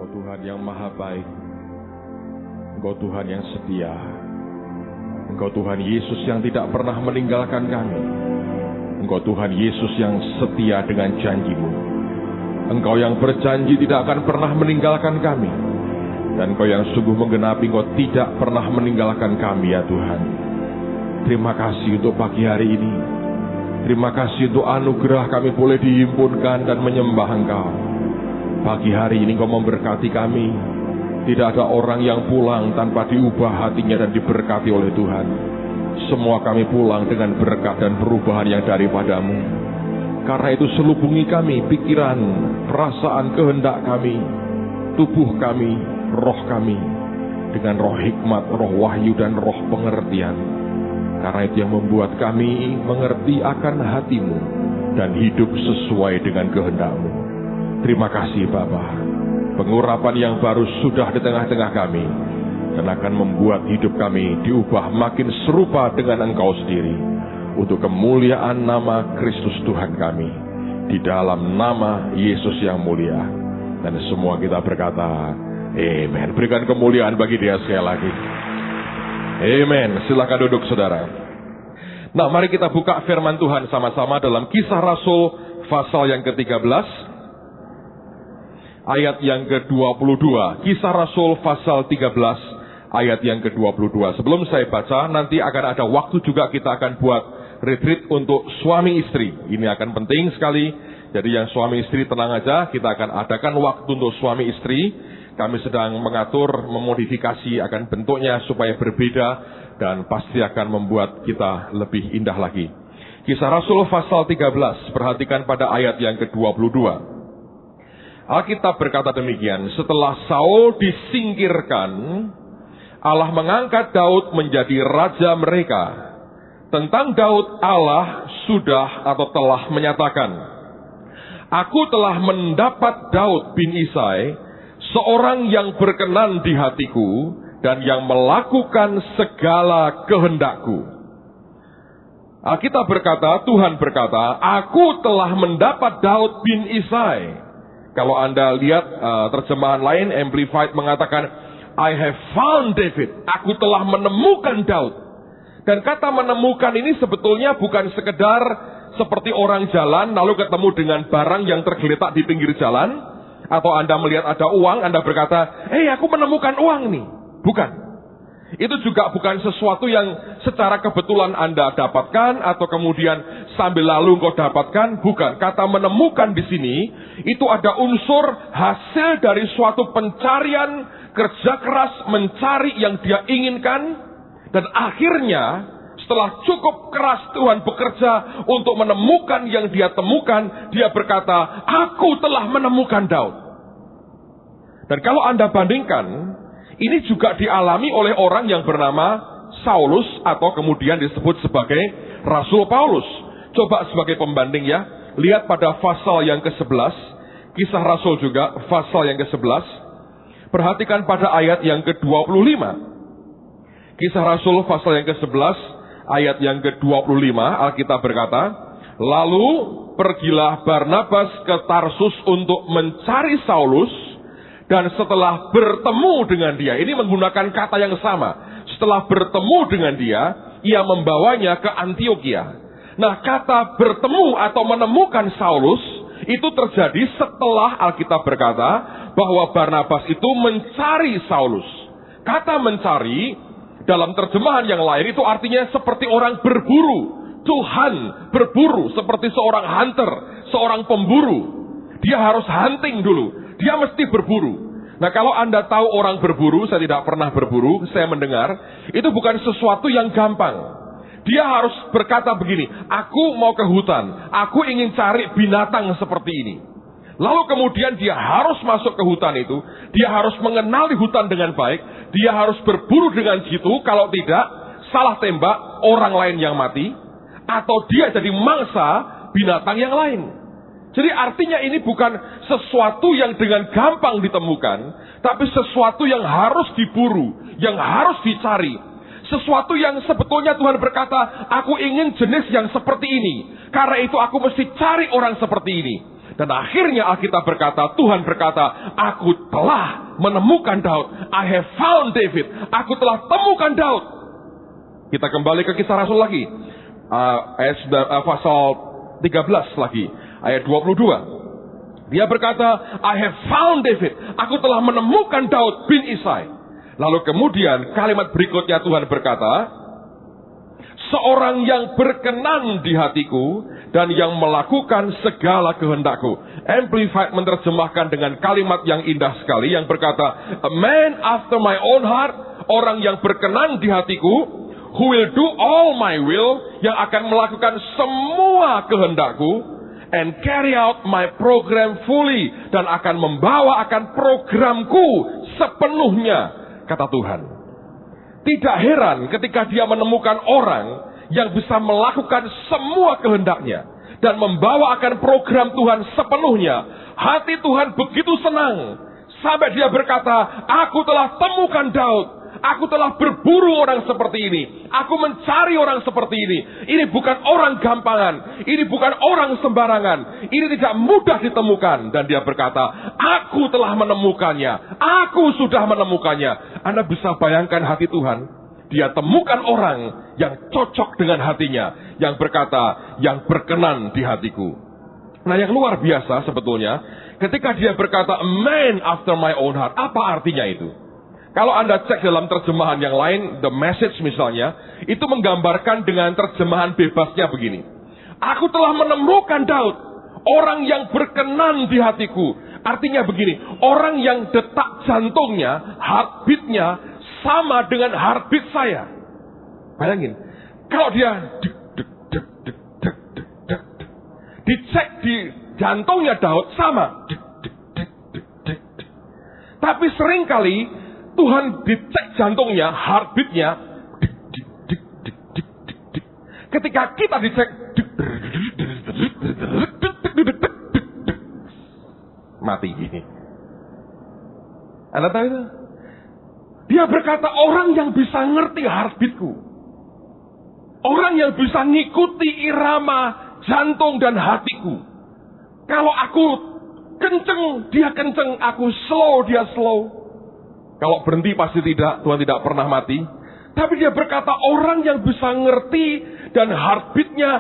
Tuhan yang maha baik. Engkau Tuhan yang setia. Engkau Tuhan Yesus yang tidak pernah meninggalkan kami. Engkau Tuhan Yesus yang setia dengan janji-Mu. Engkau yang berjanji tidak akan pernah meninggalkan kami. Dan Engkau yang sungguh menggenapi, Engkau tidak pernah meninggalkan kami ya Tuhan. Terima kasih untuk pagi hari ini. Terima kasih untuk anugerah kami boleh dihimpunkan dan menyembah Engkau. Pagi hari ini Engkau memberkati kami. Tidak ada orang yang pulang tanpa diubah hatinya dan diberkati oleh Tuhan. Semua kami pulang dengan berkat dan perubahan yang daripada-Mu. Karena itu selubungi kami pikiran, perasaan, kehendak kami, tubuh kami, roh kami, dengan roh hikmat, roh wahyu dan roh pengertian. Karena itu yang membuat kami mengerti akan hati-Mu dan hidup sesuai dengan kehendak-Mu. Terima kasih Bapa. Pengurapan yang baru sudah di tengah-tengah kami dan akan membuat hidup kami diubah makin serupa dengan Engkau sendiri untuk kemuliaan nama Kristus Tuhan kami, di dalam nama Yesus yang mulia. Dan semua kita berkata amen. Berikan kemuliaan bagi Dia sekali lagi. Amen. Silakan duduk saudara. Nah, mari kita buka firman Tuhan sama-sama dalam Kisah Rasul pasal yang ke-13 ayat yang ke-22. Kisah Rasul pasal 13 ayat yang ke-22. Sebelum saya baca, nanti akan ada waktu juga kita akan buat retreat untuk suami istri. Ini akan penting sekali. Jadi yang suami istri tenang aja, kita akan adakan waktu untuk suami istri. Kami sedang mengatur, memodifikasi akan bentuknya supaya berbeda dan pasti akan membuat kita lebih indah lagi. Kisah Rasul pasal 13, perhatikan pada ayat yang ke-22. Alkitab berkata demikian, setelah Saul disingkirkan, Allah mengangkat Daud menjadi raja mereka. Tentang Daud, Allah sudah atau telah menyatakan, Aku telah mendapat Daud bin Isai, seorang yang berkenan di hatiku, dan yang melakukan segala kehendakku. Alkitab berkata, Tuhan berkata, Aku telah mendapat Daud bin Isai. Kalau Anda lihat terjemahan lain, Amplified mengatakan, I have found David. Aku telah menemukan Daud. Dan kata menemukan ini sebetulnya bukan sekedar seperti orang jalan lalu ketemu dengan barang yang tergeletak di pinggir jalan. Atau Anda melihat ada uang, Anda berkata, aku menemukan uang nih. Bukan. Itu juga bukan sesuatu yang secara kebetulan Anda dapatkan atau kemudian sambil lalu engkau dapatkan. Bukan. Kata menemukan di sini itu ada unsur hasil dari suatu pencarian, kerja keras mencari yang dia inginkan, dan akhirnya setelah cukup keras Tuhan bekerja untuk menemukan yang dia temukan, dia berkata, Aku telah menemukan Daud. Dan kalau Anda bandingkan, ini juga dialami oleh orang yang bernama Saulus atau kemudian disebut sebagai Rasul Paulus. Coba sebagai pembanding ya, lihat pada pasal yang ke-11, Kisah Rasul juga pasal yang ke-11. Perhatikan pada ayat yang ke-25. Kisah Rasul pasal yang ke-11 ayat yang ke-25, Alkitab berkata, Lalu pergilah Barnabas ke Tarsus untuk mencari Saulus. Dan setelah bertemu dengan dia, ini menggunakan kata yang sama. Setelah bertemu dengan dia, ia membawanya ke Antiokhia. Nah, kata bertemu atau menemukan Saulus, itu terjadi setelah Alkitab berkata bahwa Barnabas itu mencari Saulus. Kata mencari, dalam terjemahan yang lain itu artinya seperti orang berburu. Tuhan berburu, seperti seorang hunter, seorang pemburu. Dia harus hunting dulu. Dia mesti berburu. Nah, kalau Anda tahu orang berburu, saya tidak pernah berburu, saya mendengar, itu bukan sesuatu yang gampang. Dia harus berkata begini, aku mau ke hutan, aku ingin cari binatang seperti ini. Lalu kemudian dia harus masuk ke hutan itu, dia harus mengenali hutan dengan baik, dia harus berburu dengan jitu, kalau tidak, salah tembak, orang lain yang mati, atau dia jadi mangsa binatang yang lain. Jadi artinya ini bukan sesuatu yang dengan gampang ditemukan, tapi sesuatu yang harus diburu, yang harus dicari. Sesuatu yang sebetulnya Tuhan berkata, aku ingin jenis yang seperti ini. Karena itu aku mesti cari orang seperti ini. Dan akhirnya Alkitab berkata, Tuhan berkata, aku telah menemukan Daud. I have found David. Aku telah temukan Daud. Kita kembali ke Kisah Rasul lagi. Pasal 13 lagi. Ayat 22. Dia berkata, I have found David. Aku telah menemukan Daud bin Isai. Lalu kemudian kalimat berikutnya Tuhan berkata, seorang yang berkenan di hatiku dan yang melakukan segala kehendakku. Amplified menerjemahkan dengan kalimat yang indah sekali yang berkata, a man after my own heart, orang yang berkenan di hatiku, who will do all my will, yang akan melakukan semua kehendakku, and carry out my program fully, dan akan membawa akan programku sepenuhnya, kata Tuhan. Tidak heran ketika dia menemukan orang yang bisa melakukan semua kehendaknya dan membawa akan program Tuhan sepenuhnya. Hati Tuhan begitu senang sampai dia berkata, aku telah temukan Daud. Aku telah berburu orang seperti ini. Aku mencari orang seperti ini. Ini bukan orang gampangan. Ini bukan orang sembarangan. Ini tidak mudah ditemukan. Dan dia berkata, aku telah menemukannya. Aku sudah menemukannya. Anda bisa bayangkan hati Tuhan. Dia temukan orang yang cocok dengan hatinya. Yang berkata, yang berkenan di hatiku. Nah, yang luar biasa sebetulnya, ketika dia berkata, a man after my own heart. Apa artinya itu? Kalau Anda cek dalam terjemahan yang lain, The Message misalnya, itu menggambarkan dengan terjemahan bebasnya begini. Aku telah menemukan Daud, orang yang berkenan di hatiku. Artinya begini, orang yang detak jantungnya, heartbeatnya, sama dengan heartbeat saya. Bayangin, kalau dia dicek di jantungnya Daud, sama. Tapi seringkali Tuhan dicek jantungnya, heartbeatnya. Ketika kita dicek, mati. Anda tahu itu? Dia berkata, orang yang bisa ngerti heartbeatku. Orang yang bisa ngikuti irama jantung dan hatiku. Kalau aku kenceng, dia kenceng. Aku slow, dia slow. Kalau berhenti pasti tidak, Tuhan tidak pernah mati. Tapi dia berkata, orang yang bisa ngerti dan heartbeatnya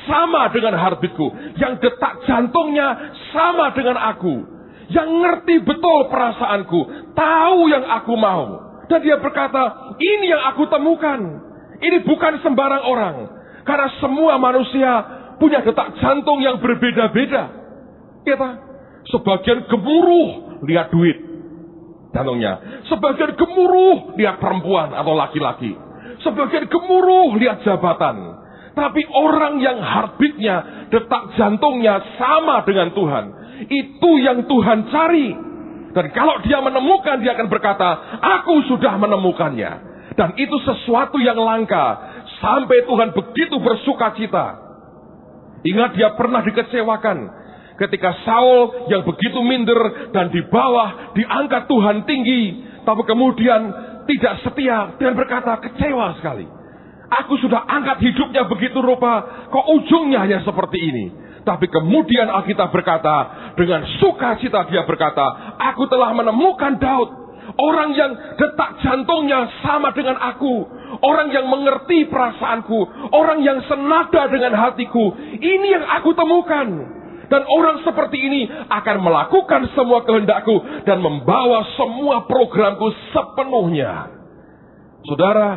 sama dengan heartbeatku. Yang detak jantungnya sama dengan aku. Yang ngerti betul perasaanku. Tahu yang aku mau. Dan dia berkata, ini yang aku temukan. Ini bukan sembarang orang. Karena semua manusia punya detak jantung yang berbeda-beda. Kita sebagian gemuruh lihat duit jantungnya. Sebagian gemuruh lihat perempuan atau laki-laki. Sebagian gemuruh lihat jabatan. Tapi orang yang heartbeatnya, detak jantungnya sama dengan Tuhan. Itu yang Tuhan cari. Dan kalau dia menemukan, dia akan berkata, aku sudah menemukannya. Dan itu sesuatu yang langka. Sampai Tuhan begitu bersuka cita. Ingat, dia pernah dikecewakan. Ketika Saul yang begitu minder dan di bawah diangkat Tuhan tinggi. Tapi kemudian tidak setia dan berkata, kecewa sekali. Aku sudah angkat hidupnya begitu rupa. Kok ujungnya hanya seperti ini. Tapi kemudian Alkitab berkata, dengan sukacita dia berkata, aku telah menemukan Daud. Orang yang detak jantungnya sama dengan aku. Orang yang mengerti perasaanku. Orang yang senada dengan hatiku. Ini yang aku temukan. Dan orang seperti ini akan melakukan semua kehendakku. Dan membawa semua programku sepenuhnya. Saudara,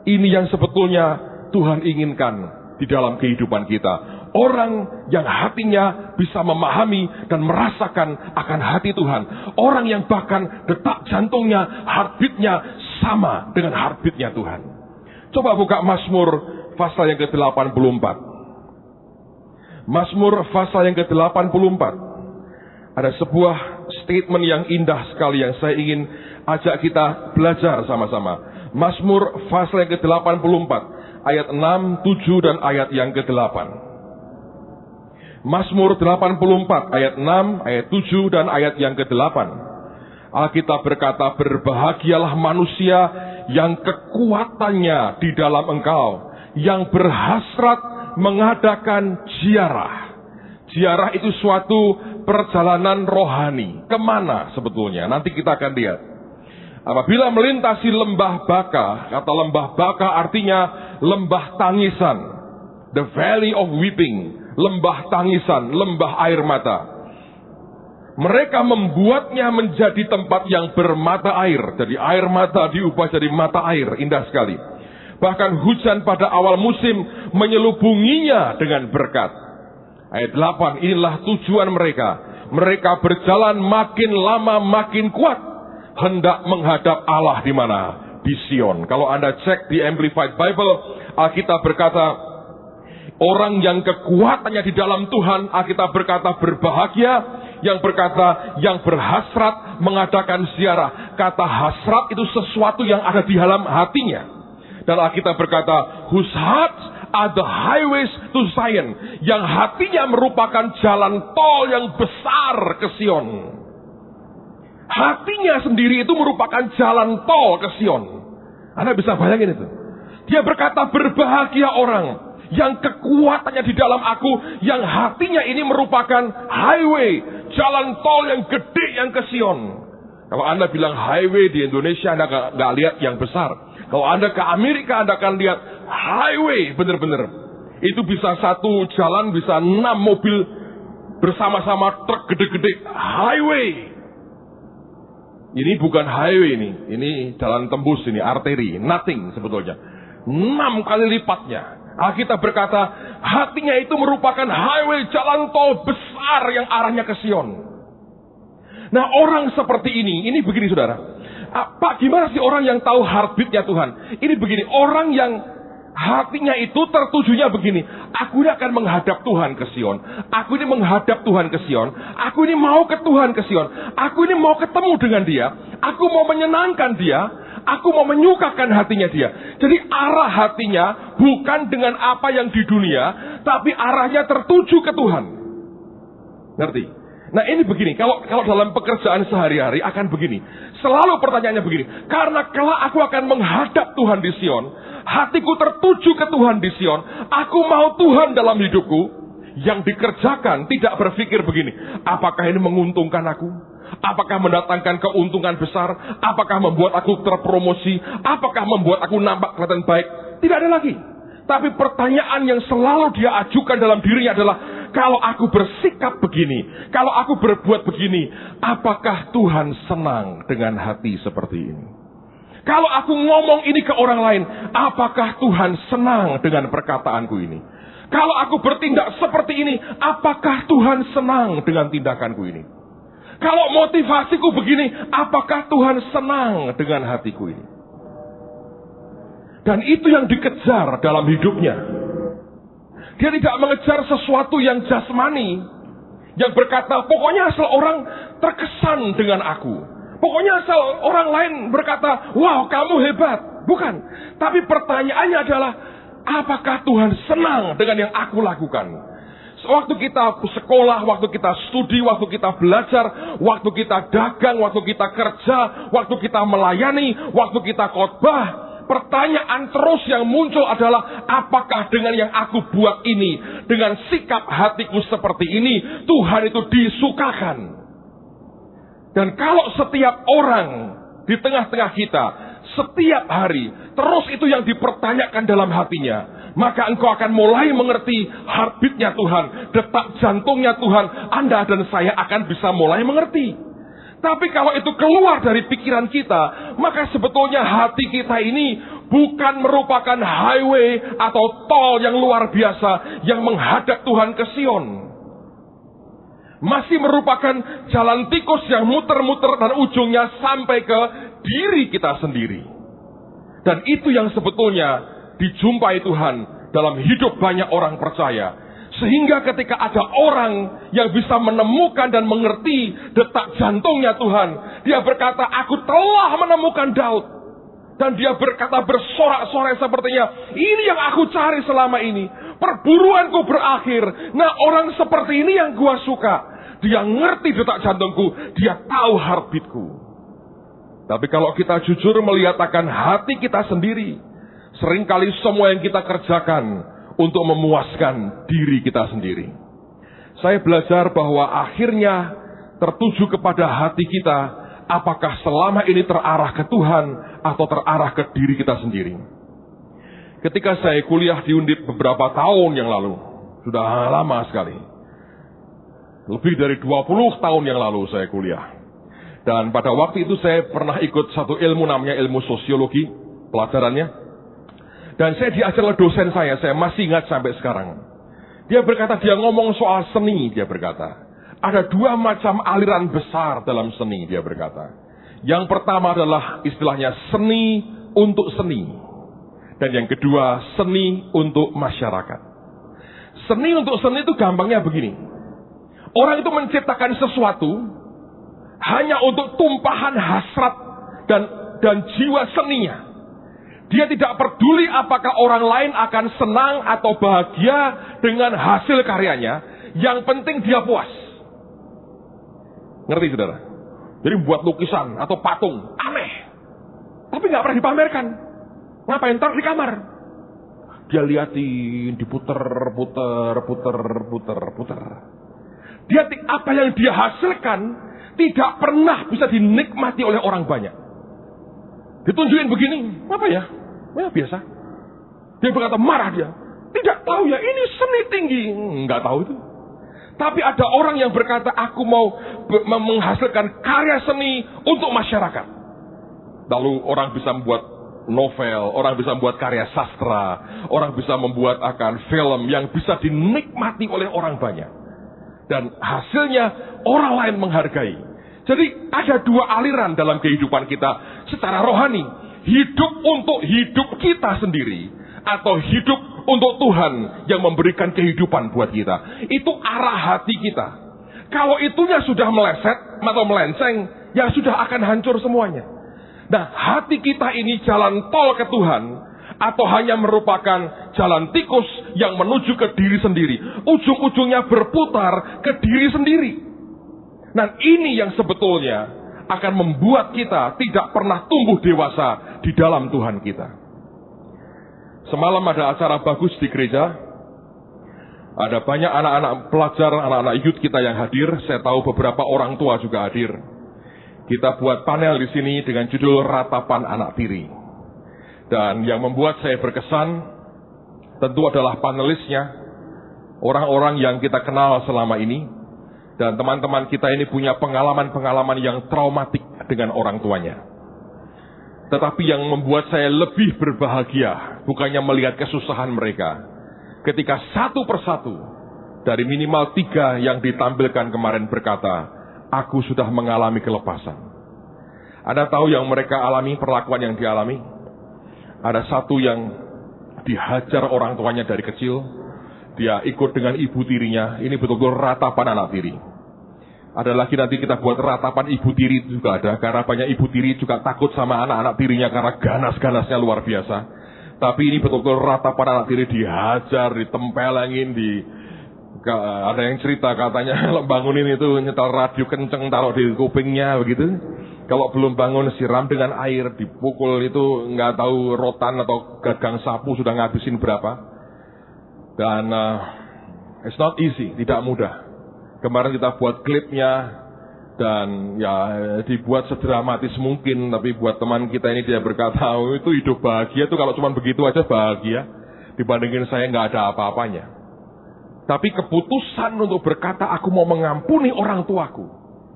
ini yang sebetulnya Tuhan inginkan di dalam kehidupan kita. Orang yang hatinya bisa memahami dan merasakan akan hati Tuhan. Orang yang bahkan detak jantungnya, heartbeatnya sama dengan heartbeatnya Tuhan. Coba buka Mazmur pasal yang ke-84. Mazmur pasal yang ke-84. Ada sebuah statement yang indah sekali yang saya ingin ajak kita belajar sama-sama. Mazmur pasal yang ke-84. Ayat 6, 7 dan ayat yang ke-8. Mazmur 84 ayat 6, ayat 7 dan ayat yang ke-8. Alkitab berkata, berbahagialah manusia yang kekuatannya di dalam Engkau, yang berhasrat mengadakan ziarah. Ziarah itu suatu perjalanan rohani. Kemana sebetulnya? Nanti kita akan lihat. Apabila melintasi lembah Baka, kata lembah Baka artinya lembah tangisan. The valley of weeping. Lembah tangisan, lembah air mata. Mereka membuatnya menjadi tempat yang bermata air. Jadi air mata diubah jadi mata air. Indah sekali. Bahkan hujan pada awal musim menyelubunginya dengan berkat. Ayat 8, inilah tujuan mereka. Mereka berjalan makin lama makin kuat. Hendak menghadap Allah di mana? Di Sion. Kalau Anda cek di Amplified Bible, Alkitab berkata, orang yang kekuatannya di dalam Tuhan, Alkitab berkata berbahagia. Yang berkata, yang berhasrat mengadakan ziarah. Kata hasrat itu sesuatu yang ada di dalam hatinya. Dan Alkitab berkata, whose hearts are the highways to Zion. Yang hatinya merupakan jalan tol yang besar ke Sion. Hatinya sendiri itu merupakan jalan tol ke Sion. Anda bisa bayangin itu. Dia berkata, berbahagia orang yang kekuatannya di dalam aku, yang hatinya ini merupakan highway, jalan tol yang gede yang ke Sion. Kalau Anda bilang highway di Indonesia, Anda nggak lihat yang besar. Kalau Anda ke Amerika, Anda akan lihat highway, bener-bener. Itu bisa satu jalan, bisa 6 mobil bersama-sama truk gede-gede, highway. Ini bukan highway ini jalan tembus ini, arteri, nothing sebetulnya. 6 kali lipatnya. Alkitab berkata, hatinya itu merupakan highway, jalan tol besar yang arahnya ke Sion. Nah, orang seperti ini begini saudara. Pak, gimana sih orang yang tahu heartbeatnya Tuhan? Ini begini, orang yang hatinya itu tertujunya begini. Aku ini akan menghadap Tuhan ke Sion. Aku ini menghadap Tuhan ke Sion. Aku ini mau ke Tuhan ke Sion. Aku ini mau ketemu dengan Dia. Aku mau menyenangkan Dia. Aku mau menyukakan hatinya Dia. Jadi arah hatinya bukan dengan apa yang di dunia, tapi arahnya tertuju ke Tuhan. Ngerti? Nah ini begini, kalau dalam pekerjaan sehari-hari akan begini. Selalu pertanyaannya begini, karena kelak aku akan menghadap Tuhan di Sion, hatiku tertuju ke Tuhan di Sion, aku mau Tuhan dalam hidupku. Yang dikerjakan tidak berpikir begini, apakah ini menguntungkan aku? Apakah mendatangkan keuntungan besar? Apakah membuat aku terpromosi? Apakah membuat aku nampak kelihatan baik? Tidak ada lagi. Tapi pertanyaan yang selalu dia ajukan dalam dirinya adalah, kalau aku bersikap begini, kalau aku berbuat begini, apakah Tuhan senang dengan hati seperti ini? Kalau aku ngomong ini ke orang lain, apakah Tuhan senang dengan perkataanku ini? Kalau aku bertindak seperti ini, apakah Tuhan senang dengan tindakanku ini? Kalau motivasiku begini, apakah Tuhan senang dengan hatiku ini? Dan itu yang dikejar dalam hidupnya. Dia tidak mengejar sesuatu yang jasmani, yang berkata, pokoknya asal orang terkesan dengan aku. Pokoknya asal orang lain berkata, wow kamu hebat. Bukan. Tapi pertanyaannya adalah, apakah Tuhan senang dengan yang aku lakukan? Waktu kita sekolah, waktu kita studi, waktu kita belajar, waktu kita dagang, waktu kita kerja, waktu kita melayani, waktu kita khotbah, pertanyaan terus yang muncul adalah, apakah dengan yang aku buat ini, dengan sikap hatiku seperti ini, Tuhan itu disukakan? Dan kalau setiap orang di tengah-tengah kita, setiap hari, terus itu yang dipertanyakan dalam hatinya, maka engkau akan mulai mengerti heartbeatnya Tuhan, detak jantungnya Tuhan. Anda dan saya akan bisa mulai mengerti. Tapi kalau itu keluar dari pikiran kita, maka sebetulnya hati kita ini bukan merupakan highway atau tol yang luar biasa yang menghadap Tuhan ke Sion. Masih merupakan jalan tikus yang muter-muter dan ujungnya sampai ke diri kita sendiri. Dan itu yang sebetulnya dijumpai Tuhan dalam hidup banyak orang percaya. Sehingga ketika ada orang yang bisa menemukan dan mengerti detak jantungnya Tuhan, dia berkata, aku telah menemukan Daud. Dan dia berkata bersorak-sorai sepertinya, ini yang aku cari selama ini. Perburuanku berakhir. Nah, orang seperti ini yang gua suka. Dia ngerti detak jantungku, dia tahu heartbeatku. Tapi kalau kita jujur melihat akan hati kita sendiri, seringkali semua yang kita kerjakan untuk memuaskan diri kita sendiri. Saya belajar bahwa akhirnya tertuju kepada hati kita, apakah selama ini terarah ke Tuhan atau terarah ke diri kita sendiri. Ketika saya kuliah di Undip beberapa tahun yang lalu, sudah lama sekali, lebih dari 20 tahun yang lalu saya kuliah. Dan pada waktu itu saya pernah ikut satu ilmu namanya ilmu sosiologi, pelajarannya. Dan saya diajar oleh dosen saya masih ingat sampai sekarang. Dia berkata, dia ngomong soal seni, dia berkata. Ada dua macam aliran besar dalam seni, dia berkata. Yang pertama adalah istilahnya seni untuk seni. Dan yang kedua, seni untuk masyarakat. Seni untuk seni itu gampangnya begini. Orang itu menciptakan sesuatu hanya untuk tumpahan hasrat dan jiwa seninya. Dia tidak peduli apakah orang lain akan senang atau bahagia dengan hasil karyanya. Yang penting dia puas. Ngerti saudara? Jadi buat lukisan atau patung, aneh. Tapi nggak pernah dipamerkan. Ngapain? Taruh di kamar. Dia liatin, diputer. Dia apa yang dia hasilkan tidak pernah bisa dinikmati oleh orang banyak. Ditunjukin begini, apa ya? Ya biasa. Dia berkata, marah dia. Tidak tahu ya, ini seni tinggi. Enggak tahu itu. Tapi ada orang yang berkata, aku mau menghasilkan karya seni untuk masyarakat. Lalu orang bisa membuat novel, orang bisa membuat karya sastra, orang bisa membuat akan film yang bisa dinikmati oleh orang banyak. Dan hasilnya orang lain menghargai. Jadi ada dua aliran dalam kehidupan kita secara rohani. Hidup untuk hidup kita sendiri atau hidup untuk Tuhan yang memberikan kehidupan buat kita. Itu arah hati kita. Kalau itunya sudah meleset atau melenceng, ya sudah akan hancur semuanya. Nah, hati kita ini jalan tol ke Tuhan atau hanya merupakan jalan tikus yang menuju ke diri sendiri. Ujung-ujungnya berputar ke diri sendiri. Nah, ini yang sebetulnya akan membuat kita tidak pernah tumbuh dewasa di dalam Tuhan kita. Semalam ada acara bagus di gereja. Ada banyak anak-anak pelajar, anak-anak youth kita yang hadir. Saya tahu beberapa orang tua juga hadir. Kita buat panel di sini dengan judul Ratapan Anak Tiri. Dan yang membuat saya berkesan tentu adalah panelisnya, orang-orang yang kita kenal selama ini. Dan teman-teman kita ini punya pengalaman-pengalaman yang traumatik dengan orang tuanya. Tetapi yang membuat saya lebih berbahagia, bukannya melihat kesusahan mereka. Ketika satu persatu, dari minimal 3 yang ditampilkan kemarin berkata, aku sudah mengalami kelepasan. Anda tahu yang mereka alami, perlakuan yang dialami? Ada satu yang dihajar orang tuanya dari kecil. Dia ikut dengan ibu tirinya. Ini betul-betul ratapan anak tiri. Ada lagi nanti kita buat ratapan ibu tiri juga ada. Karena banyak ibu tiri juga takut sama anak-anak tirinya karena ganas-ganasnya luar biasa. Tapi ini betul-betul ratapan anak tiri dihajar, ditempelengin, ada yang cerita katanya bangunin itu nyetel radio kenceng taruh di kupingnya begitu. Kalau belum bangun siram dengan air, dipukul itu nggak tahu rotan atau gagang sapu sudah ngabisin berapa. Dan it's not easy, tidak mudah. Kemarin kita buat klipnya dan ya dibuat sedramatis mungkin. Tapi buat teman kita ini dia berkata, oh, itu hidup bahagia tuh kalau cuma begitu aja bahagia. Dibandingin saya nggak ada apa-apanya. Tapi keputusan untuk berkata aku mau mengampuni orang tuaku.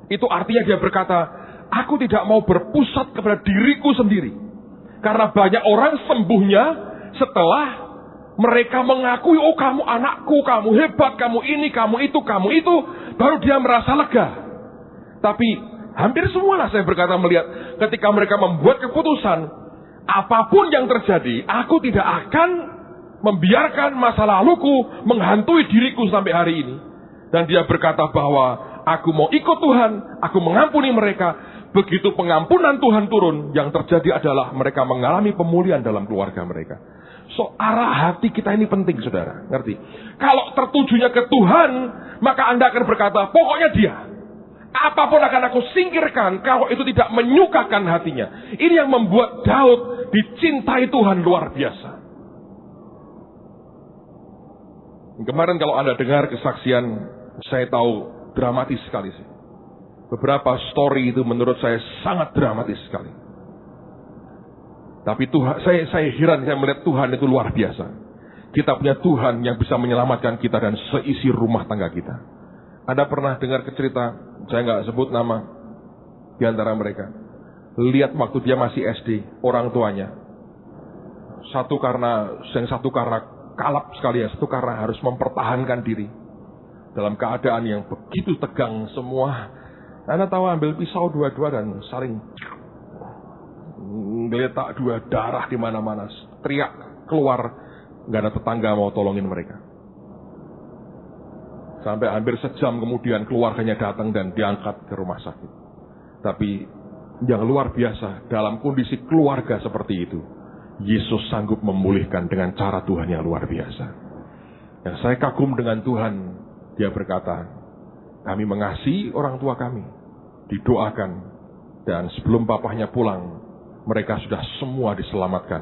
Itu artinya dia berkata, aku tidak mau berpusat kepada diriku sendiri. Karena banyak orang sembuhnya setelah mereka mengakui, oh kamu anakku, kamu hebat, kamu ini, kamu itu, baru dia merasa lega. Tapi hampir semualah saya berkata melihat, ketika mereka membuat keputusan, apapun yang terjadi, aku tidak akan membiarkan masa laluku menghantui diriku sampai hari ini. Dan dia berkata bahwa aku mau ikut Tuhan, aku mengampuni mereka. Begitu pengampunan Tuhan turun, yang terjadi adalah mereka mengalami pemulihan dalam keluarga mereka. So, arah hati kita ini penting, saudara. Ngerti? Kalau tertujunya ke Tuhan, maka Anda akan berkata, pokoknya dia. Apapun akan aku singkirkan kalau itu tidak menyukakan hatinya. Ini yang membuat Daud dicintai Tuhan luar biasa. Kemarin kalau Anda dengar kesaksian Saya tahu dramatis sekali sih. Beberapa story itu menurut saya sangat dramatis sekali. Tapi Tuhan, saya heran saya melihat Tuhan itu luar biasa. Kita punya Tuhan yang bisa menyelamatkan kita dan seisi rumah tangga kita. Anda pernah dengar cerita, saya nggak sebut nama di antara mereka. Lihat waktu dia masih SD, orang tuanya. Yang satu karena kalap sekali, yang satu karena harus mempertahankan diri. Dalam keadaan yang begitu tegang semua. Anda tahu ambil pisau dua-dua dan saling geletak dua, darah di mana-mana, teriak keluar, nggak ada tetangga mau tolongin mereka. Sampai hampir sejam kemudian keluarganya datang dan diangkat ke rumah sakit. Tapi yang luar biasa, dalam kondisi keluarga seperti itu, Yesus sanggup memulihkan dengan cara Tuhan yang luar biasa. Yang saya kagum dengan Tuhan, dia berkata, kami mengasihi orang tua kami, didoakan, dan sebelum papahnya pulang, mereka sudah semua diselamatkan.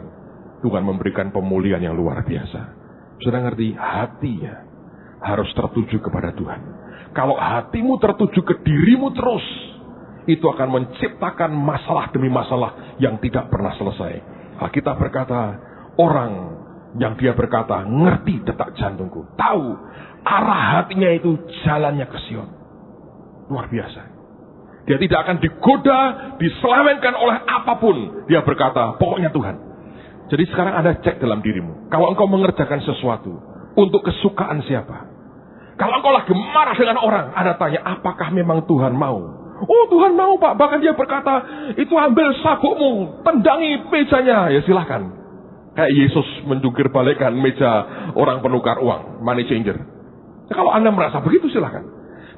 Tuhan memberikan pemulihan yang luar biasa. Sudah ngerti? Hatinya harus tertuju kepada Tuhan. Kalau hatimu tertuju ke dirimu terus, itu akan menciptakan masalah demi masalah yang tidak pernah selesai. Alkitab berkata, orang yang dia berkata, ngerti detak jantungku, tahu arah hatinya itu jalannya ke Sion. Luar biasa. Dia tidak akan digoda, diselewengkan oleh apapun. Dia berkata, pokoknya Tuhan. Jadi sekarang Anda cek dalam dirimu. Kalau engkau mengerjakan sesuatu untuk kesukaan siapa? Kalau engkau lagi marah dengan orang, Anda tanya, apakah memang Tuhan mau? Oh, Tuhan mau, Pak. Bahkan dia berkata, itu ambil sabukmu, tendangi mejanya. Ya silahkan. Kayak Yesus menjungkir balikkan meja orang penukar uang, money changer. Ya, kalau Anda merasa begitu silahkan.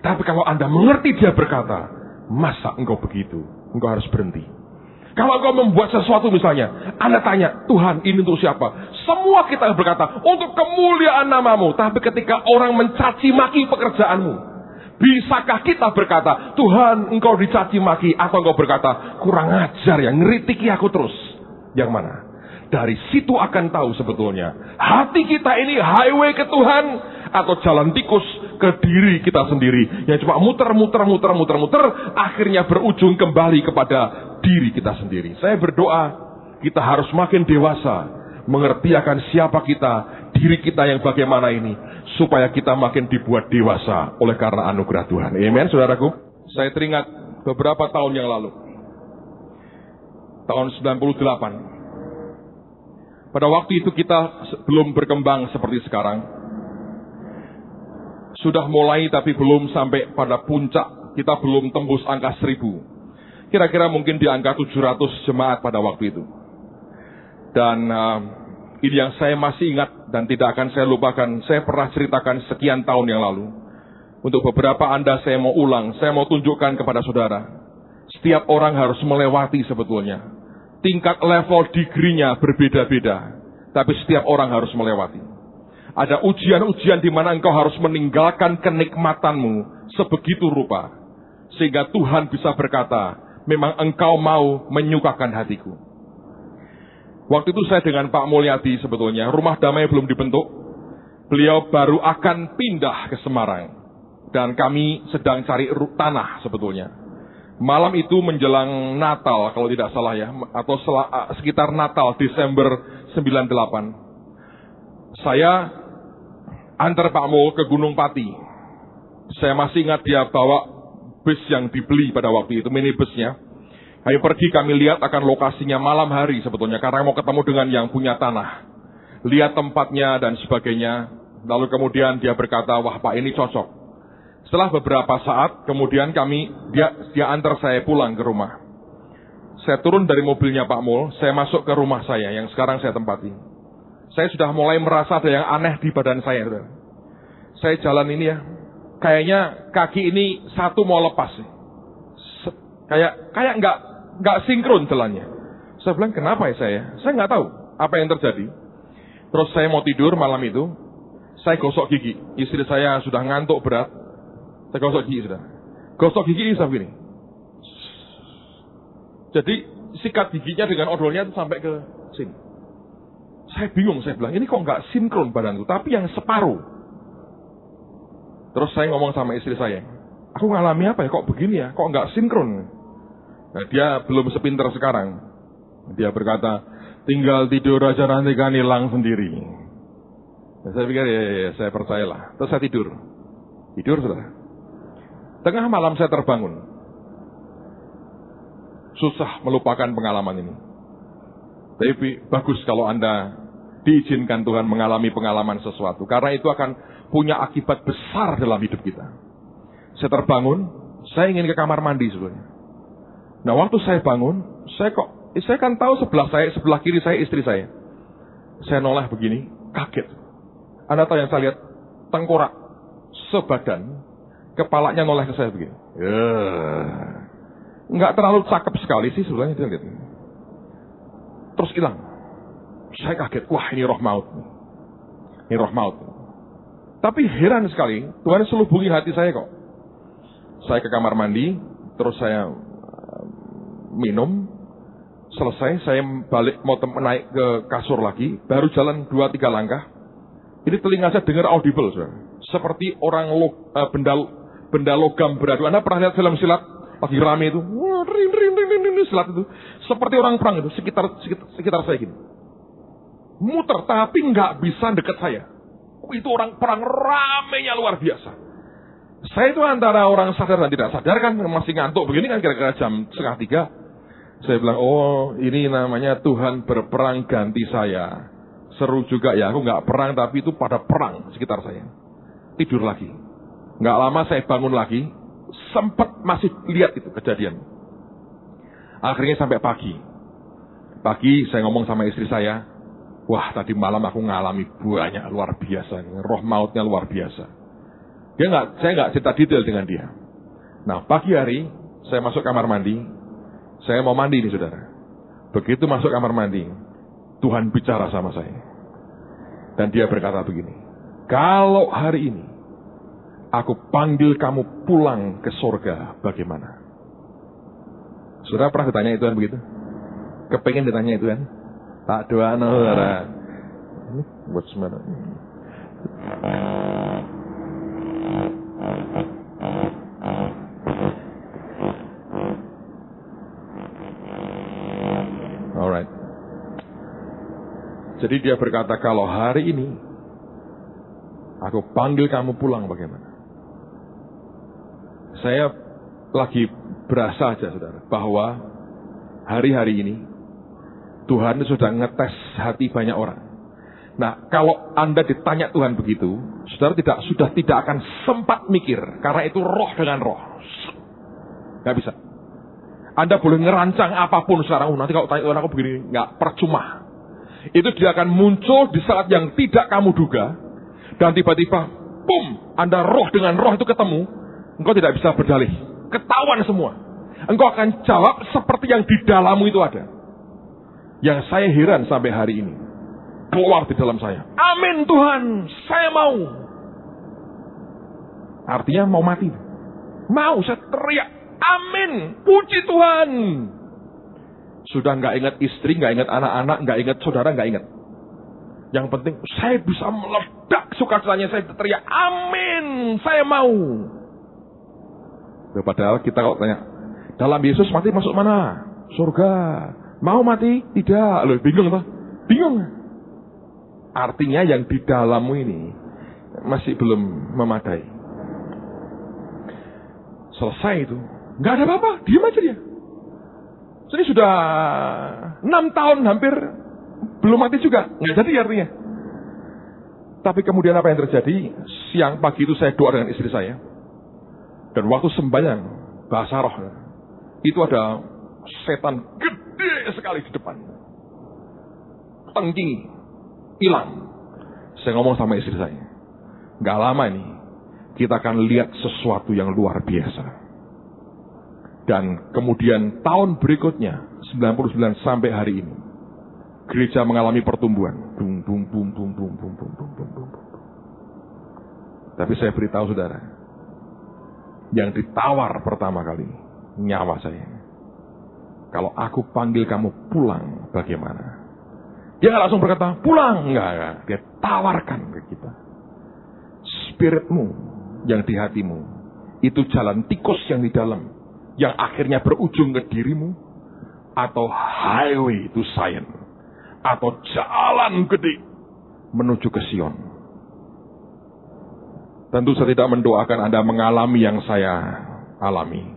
Tapi kalau Anda mengerti dia berkata, masa engkau begitu? Engkau harus berhenti. Kalau engkau membuat sesuatu misalnya, Anda tanya, Tuhan ini untuk siapa? Semua kita berkata, untuk kemuliaan namamu. Tapi ketika orang mencaci maki pekerjaanmu, bisakah kita berkata, Tuhan engkau dicaci maki? Atau engkau berkata, kurang ajar ya, ngeritiki aku terus? Yang mana? Dari situ akan tahu sebetulnya, hati kita ini highway ke Tuhan, atau jalan tikus ke diri kita sendiri, yang cuma muter, akhirnya berujung kembali kepada diri kita sendiri. Saya berdoa, kita harus makin dewasa, mengerti akan siapa kita, diri kita yang bagaimana ini, supaya kita makin dibuat dewasa oleh karena anugerah Tuhan. Amen, saudaraku. Saya teringat beberapa tahun yang lalu, tahun 98. Pada waktu itu kita belum berkembang seperti sekarang. Sudah mulai tapi belum sampai pada puncak. Kita belum tembus angka 1000. Kira-kira mungkin di angka 700 jemaat pada waktu itu. Dan ini yang saya masih ingat dan tidak akan saya lupakan. Saya pernah ceritakan sekian tahun yang lalu. Untuk beberapa Anda saya mau ulang. Saya mau tunjukkan kepada saudara. Setiap orang harus melewati sebetulnya. Tingkat level degree-nya berbeda-beda. Tapi setiap orang harus melewati. Ada ujian-ujian di mana engkau harus meninggalkan kenikmatanmu sebegitu rupa. Sehingga Tuhan bisa berkata, memang engkau mau menyukakan hatiku. Waktu itu saya dengan Pak Mulyadi sebetulnya, Rumah Damai belum dibentuk. Beliau baru akan pindah ke Semarang. Dan kami sedang cari tanah sebetulnya. Malam itu menjelang Natal kalau tidak salah ya, atau sekitar Natal Desember 98. Saya antar Pak Mul ke Gunung Pati. Saya masih ingat dia bawa bus yang dibeli pada waktu itu, minibusnya. Kami pergi, kami lihat akan lokasinya malam hari sebetulnya, karena mau ketemu dengan yang punya tanah. Lihat tempatnya dan sebagainya. Lalu kemudian dia berkata, wah Pak ini cocok. Setelah beberapa saat, kemudian dia antar saya pulang ke rumah. Saya turun dari mobilnya Pak Mul, saya masuk ke rumah saya yang sekarang saya tempati. Saya sudah mulai merasa ada yang aneh di badan saya. Saya jalan ini ya, kayaknya kaki ini satu mau lepas. Kayak nggak sinkron jalannya. Saya bilang kenapa ya saya? Saya nggak tahu apa yang terjadi. Terus saya mau tidur malam itu, saya gosok gigi. Istri saya sudah ngantuk berat. Saya gosok gigi sudah. Gosok gigi ini sampai ini. Jadi sikat giginya dengan odolnya itu sampai ke sini. Saya bingung, saya bilang, ini kok nggak sinkron badanku, tapi yang separuh. Terus saya ngomong sama istri saya, aku ngalami apa ya, kok begini ya, kok nggak sinkron. Nah, dia belum sepinter sekarang. Dia berkata, tinggal tidur aja nanti kan hilang sendiri. Nah, saya pikir ya, saya percayalah. Terus saya tidur, saudara. Tengah malam saya terbangun. Susah melupakan pengalaman ini. Tapi bagus kalau Anda diizinkan Tuhan mengalami pengalaman sesuatu. Karena itu akan punya akibat besar dalam hidup kita. Saya terbangun, saya ingin ke kamar mandi sebenarnya. Nah, waktu saya bangun, saya kan tahu sebelah kiri saya istri saya. Saya noleh begini, kaget. Anda tahu yang saya lihat? Tengkorak sebadan, kepalanya noleh ke saya begini. Nggak terlalu cakep sekali sih sebenarnya dia lihat. Terus hilang. Saya kaget, wah ini roh maut. Ini roh maut. Tapi heran sekali, Tuhan selubungi hati saya kok. Saya ke kamar mandi, terus saya minum, selesai, saya balik mau naik ke kasur lagi, baru jalan 2-3 langkah. Ini telinga saya dengar audible, saudara. Seperti orang benda logam beradu. Anda pernah lihat film silat? Lagi rame itu, silat itu. Seperti orang perang itu, sekitar saya gini. Muter, tapi nggak bisa dekat saya. Itu orang perang ramenya luar biasa. Saya itu antara orang sadar dan tidak sadar kan, masih ngantuk begini kan kira-kira jam 2:30. Saya bilang, oh ini namanya Tuhan berperang ganti saya. Seru juga ya, aku nggak perang tapi itu pada perang sekitar saya. Tidur lagi. Nggak lama saya bangun lagi, sempat masih lihat itu kejadian. Akhirnya sampai pagi. Pagi saya ngomong sama istri saya, wah tadi malam aku ngalami banyak luar biasa, roh mautnya luar biasa. Saya nggak cerita detail dengan dia. Nah pagi hari saya masuk kamar mandi, saya mau mandi nih saudara. Begitu masuk kamar mandi, Tuhan bicara sama saya. Dan dia berkata begini, kalau hari ini aku panggil kamu pulang ke surga, bagaimana? Saudara pernah ditanya itu kan begitu? Kepengen ditanya itu kan? Tak doa saudara. Ini buat semana. Alright. Jadi dia berkata, kalau hari ini aku panggil kamu pulang, bagaimana? Saya lagi berasa aja saudara, bahwa hari-hari ini Tuhan sudah ngetes hati banyak orang. Nah, kalau Anda ditanya Tuhan begitu, saudara sudah tidak akan sempat mikir, karena itu roh dengan roh. Gak bisa. Anda boleh ngerancang apapun sekarang, nanti kalau tanya Tuhan aku begini, nggak, percuma. Itu dia akan muncul di saat yang tidak kamu duga, dan tiba-tiba, boom, Anda roh dengan roh itu ketemu, engkau tidak bisa berdalih. Ketahuan semua. Engkau akan jawab seperti yang di dalammu itu ada. Yang saya heran sampai hari ini, keluar di dalam saya. Amin Tuhan, saya mau. Artinya mau mati. Mau, saya teriak. Amin, puji Tuhan. Sudah nggak ingat istri, nggak ingat anak-anak, nggak ingat saudara, nggak ingat. Yang penting saya bisa meledak sukacitanya, saya teriak, amin, saya mau. Padahal kita kalau tanya, dalam Yesus mati masuk mana? Surga. Mau mati? Tidak. Loh, bingung toh? Bingung. Artinya yang di dalammu ini masih belum memadai. Selesai itu. Nggak ada apa-apa, diam aja dia. Jadi sudah 6 tahun hampir belum mati juga. Nggak jadi artinya. Tapi kemudian apa yang terjadi? Siang pagi itu saya doa dengan istri saya. Dan waktu sembahyang, bahasa roh, itu ada setan gede sekali di depan. Tinggi, hilang. Saya ngomong sama istri saya. Nggak lama ini, kita akan lihat sesuatu yang luar biasa. Dan kemudian tahun berikutnya, 99 sampai hari ini, gereja mengalami pertumbuhan. Bum, bum, bum, bum, bum, bum, bum, bum, bum, bum. Tapi saya beritahu saudara, yang ditawar pertama kali, nyawa saya. Kalau aku panggil kamu pulang, bagaimana? Dia nggak langsung berkata, pulang. Enggak. Dia tawarkan ke kita. Spiritmu yang di hatimu itu jalan tikus yang di dalam, yang akhirnya berujung ke dirimu, atau highway to Zion, atau jalan gede menuju ke Sion. Tentu saya tidak mendoakan Anda mengalami yang saya alami,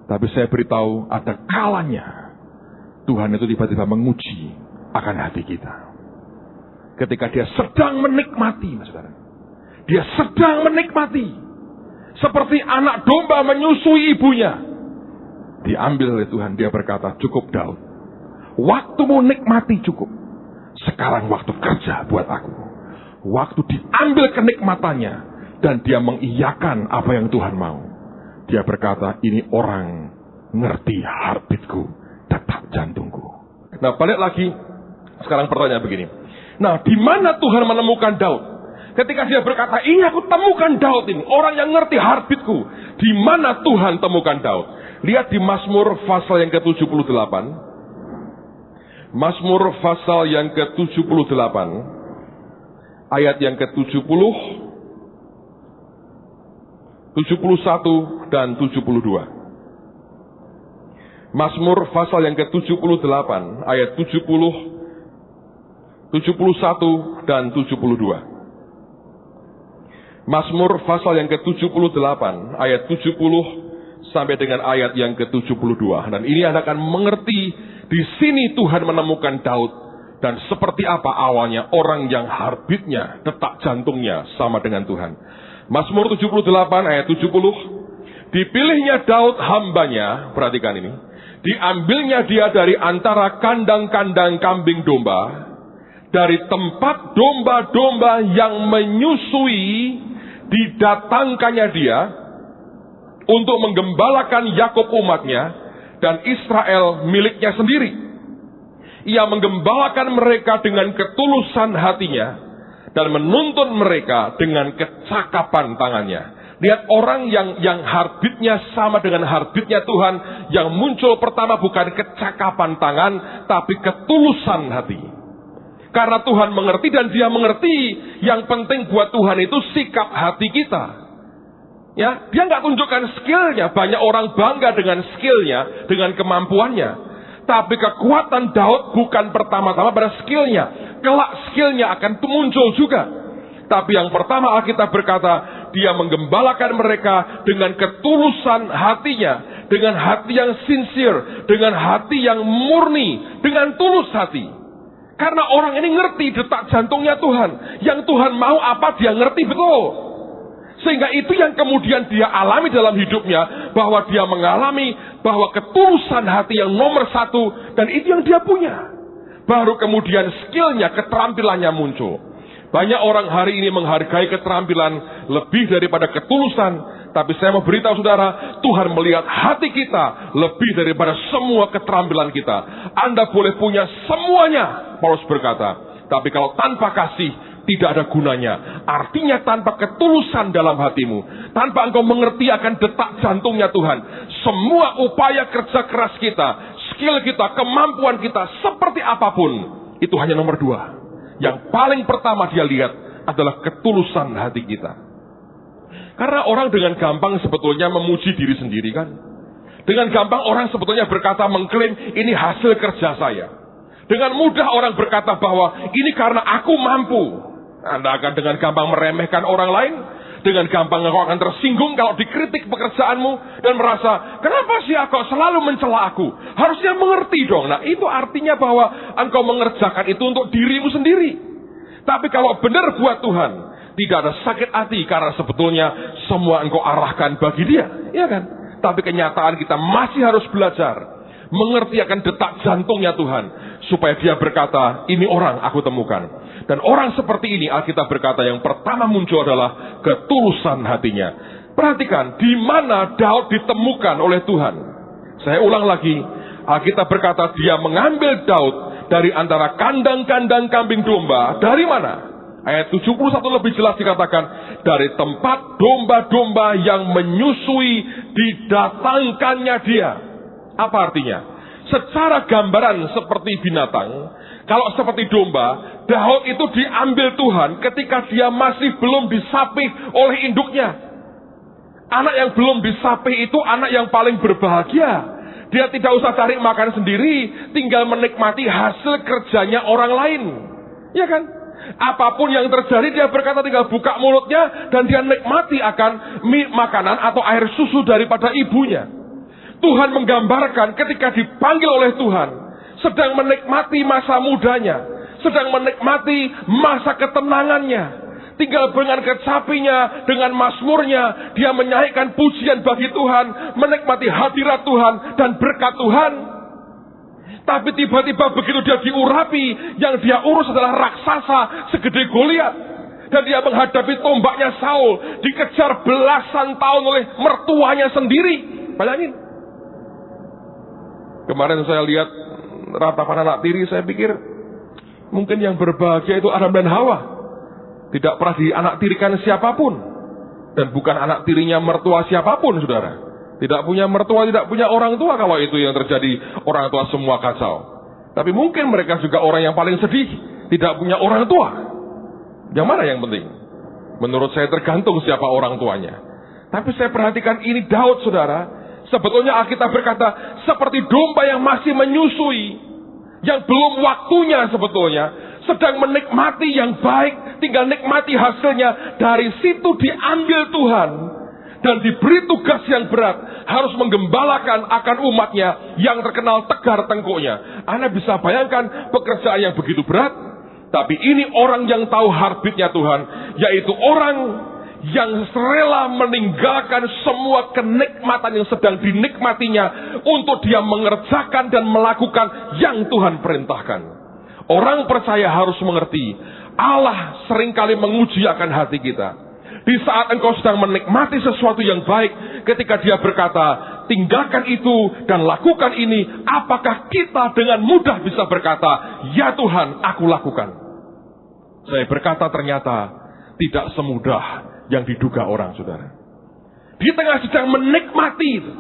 tapi saya beritahu ada kalanya Tuhan itu tiba-tiba menguji akan hati kita. Ketika dia sedang menikmati, saudara, dia sedang menikmati, seperti anak domba menyusui ibunya, diambil oleh Tuhan. Dia berkata, cukup Daud, waktumu nikmati cukup. Sekarang waktu kerja buat aku. Waktu diambil kenikmatannya, dan dia mengiyakan apa yang Tuhan mau. Dia berkata, ini orang ngerti heartbeatku, detak jantungku. Nah, balik lagi. Sekarang pertanyaan begini. Nah, di mana Tuhan menemukan Daud? Ketika dia berkata, ini aku temukan Daud ini, orang yang ngerti heartbeatku. Di mana Tuhan temukan Daud? Lihat di Mazmur pasal yang ke-78. Mazmur pasal yang ke-78. Ayat yang ke-70, 71 dan 72. Mazmur pasal yang ke-78 ayat 70, 71 dan 72. Mazmur pasal yang ke-78 ayat 70 sampai dengan ayat yang ke-72. Dan ini Anda akan mengerti di sini Tuhan menemukan Daud dan seperti apa awalnya orang yang heartbeatnya, detak jantungnya sama dengan Tuhan. Mazmur 78 ayat 70. Dipilihnya Daud hambanya, perhatikan ini, diambilnya dia dari antara kandang-kandang kambing domba, dari tempat domba-domba yang menyusui, didatangkannya dia untuk menggembalakan Yakub umatnya dan Israel miliknya sendiri. Ia menggembalakan mereka dengan ketulusan hatinya dan menuntun mereka dengan kecakapan tangannya. Lihat orang yang heartbeatnya sama dengan heartbeatnya Tuhan, yang muncul pertama bukan kecakapan tangan, tapi ketulusan hati. Karena Tuhan mengerti dan dia mengerti yang penting buat Tuhan itu sikap hati kita. Ya, dia nggak tunjukkan skillnya. Banyak orang bangga dengan skillnya, dengan kemampuannya. Tapi kekuatan Daud bukan pertama-tama pada skillnya. Kelak skillnya akan muncul juga. Tapi yang pertama Alkitab berkata, dia menggembalakan mereka dengan ketulusan hatinya, dengan hati yang sincere, dengan hati yang murni, dengan tulus hati. Karena orang ini ngerti detak jantungnya Tuhan. Yang Tuhan mau apa dia ngerti betul. Sehingga itu yang kemudian dia alami dalam hidupnya, bahwa dia mengalami bahwa ketulusan hati yang nomor satu, dan itu yang dia punya. Baru kemudian skillnya, keterampilannya muncul. Banyak orang hari ini menghargai keterampilan lebih daripada ketulusan. Tapi saya mau beritahu saudara, Tuhan melihat hati kita lebih daripada semua keterampilan kita. Anda boleh punya semuanya, Paulus berkata. Tapi kalau tanpa kasih, tidak ada gunanya. Artinya tanpa ketulusan dalam hatimu, tanpa engkau mengerti akan detak jantungnya Tuhan, semua upaya kerja keras kita, skill kita, kemampuan kita, seperti apapun, itu hanya nomor dua. Yang paling pertama dia lihat adalah ketulusan hati kita. Karena orang dengan gampang sebetulnya memuji diri sendiri kan. Dengan gampang orang sebetulnya berkata, mengklaim ini hasil kerja saya. Dengan mudah orang berkata bahwa ini karena aku mampu. Anda akan dengan gampang meremehkan orang lain. Dengan gampang engkau akan tersinggung kalau dikritik pekerjaanmu. Dan merasa, kenapa sih engkau selalu mencela aku? Harusnya mengerti dong. Nah, itu artinya bahwa engkau mengerjakan itu untuk dirimu sendiri. Tapi kalau benar buat Tuhan, tidak ada sakit hati karena sebetulnya semua engkau arahkan bagi dia. Iya kan? Tapi kenyataan kita masih harus belajar mengerti akan detak jantungnya Tuhan. Supaya dia berkata, ini orang aku temukan. Dan orang seperti ini Alkitab berkata yang pertama muncul adalah ketulusan hatinya. Perhatikan, di mana Daud ditemukan oleh Tuhan. Saya ulang lagi, Alkitab berkata dia mengambil Daud dari antara kandang-kandang kambing domba. Dari mana? Ayat 71 lebih jelas dikatakan, dari tempat domba-domba yang menyusui, didatangkannya dia. Apa artinya? Secara gambaran seperti binatang, Kalau seperti domba, Daud itu diambil Tuhan ketika dia masih belum disapih oleh induknya. Anak yang belum disapih itu anak yang paling berbahagia. Dia tidak usah cari makan sendiri, tinggal menikmati hasil kerjanya orang lain. Ya kan? Apapun yang terjadi, dia berkata tinggal buka mulutnya dan dia nikmati akan makanan atau air susu daripada ibunya. Tuhan menggambarkan ketika dipanggil oleh Tuhan, sedang menikmati masa mudanya, sedang menikmati masa ketenangannya. Tinggal dengan kecapinya, dengan mazmurnya, dia menyanyikan pujian bagi Tuhan, menikmati hadirat Tuhan dan berkat Tuhan. Tapi tiba-tiba begitu dia diurapi, yang dia urus adalah raksasa segede Goliat. Dan dia menghadapi tombaknya Saul, dikejar belasan tahun oleh mertuanya sendiri. Bayangin. Kemarin saya lihat ratapan anak tiri, saya pikir mungkin yang berbahagia itu Adam dan Hawa. Tidak pernah dianaktirikan siapapun. Dan bukan anak tirinya mertua siapapun, saudara. Tidak punya mertua, tidak punya orang tua. Kalau itu yang terjadi, orang tua semua kacau. Tapi mungkin mereka juga orang yang paling sedih, tidak punya orang tua. Yang mana yang penting? Menurut saya tergantung siapa orang tuanya. Tapi saya perhatikan ini Daud, saudara. Sebetulnya Alkitab berkata, seperti domba yang masih menyusui, yang belum waktunya sebetulnya, sedang menikmati yang baik, tinggal nikmati hasilnya. Dari situ diambil Tuhan dan diberi tugas yang berat, harus menggembalakan akan umatnya yang terkenal tegar tengkuknya. Anda bisa bayangkan pekerjaan yang begitu berat, tapi ini orang yang tahu heartbeatnya Tuhan, yaitu orang yang rela meninggalkan semua kenikmatan yang sedang dinikmatinya untuk dia mengerjakan dan melakukan yang Tuhan perintahkan. Orang percaya harus mengerti, Allah seringkali menguji akan hati kita. Di saat engkau sedang menikmati sesuatu yang baik, ketika dia berkata, tinggalkan itu dan lakukan ini, apakah kita dengan mudah bisa berkata, ya Tuhan, aku lakukan. Saya berkata ternyata tidak semudah yang diduga orang, saudara. Di tengah sedang menikmati itu,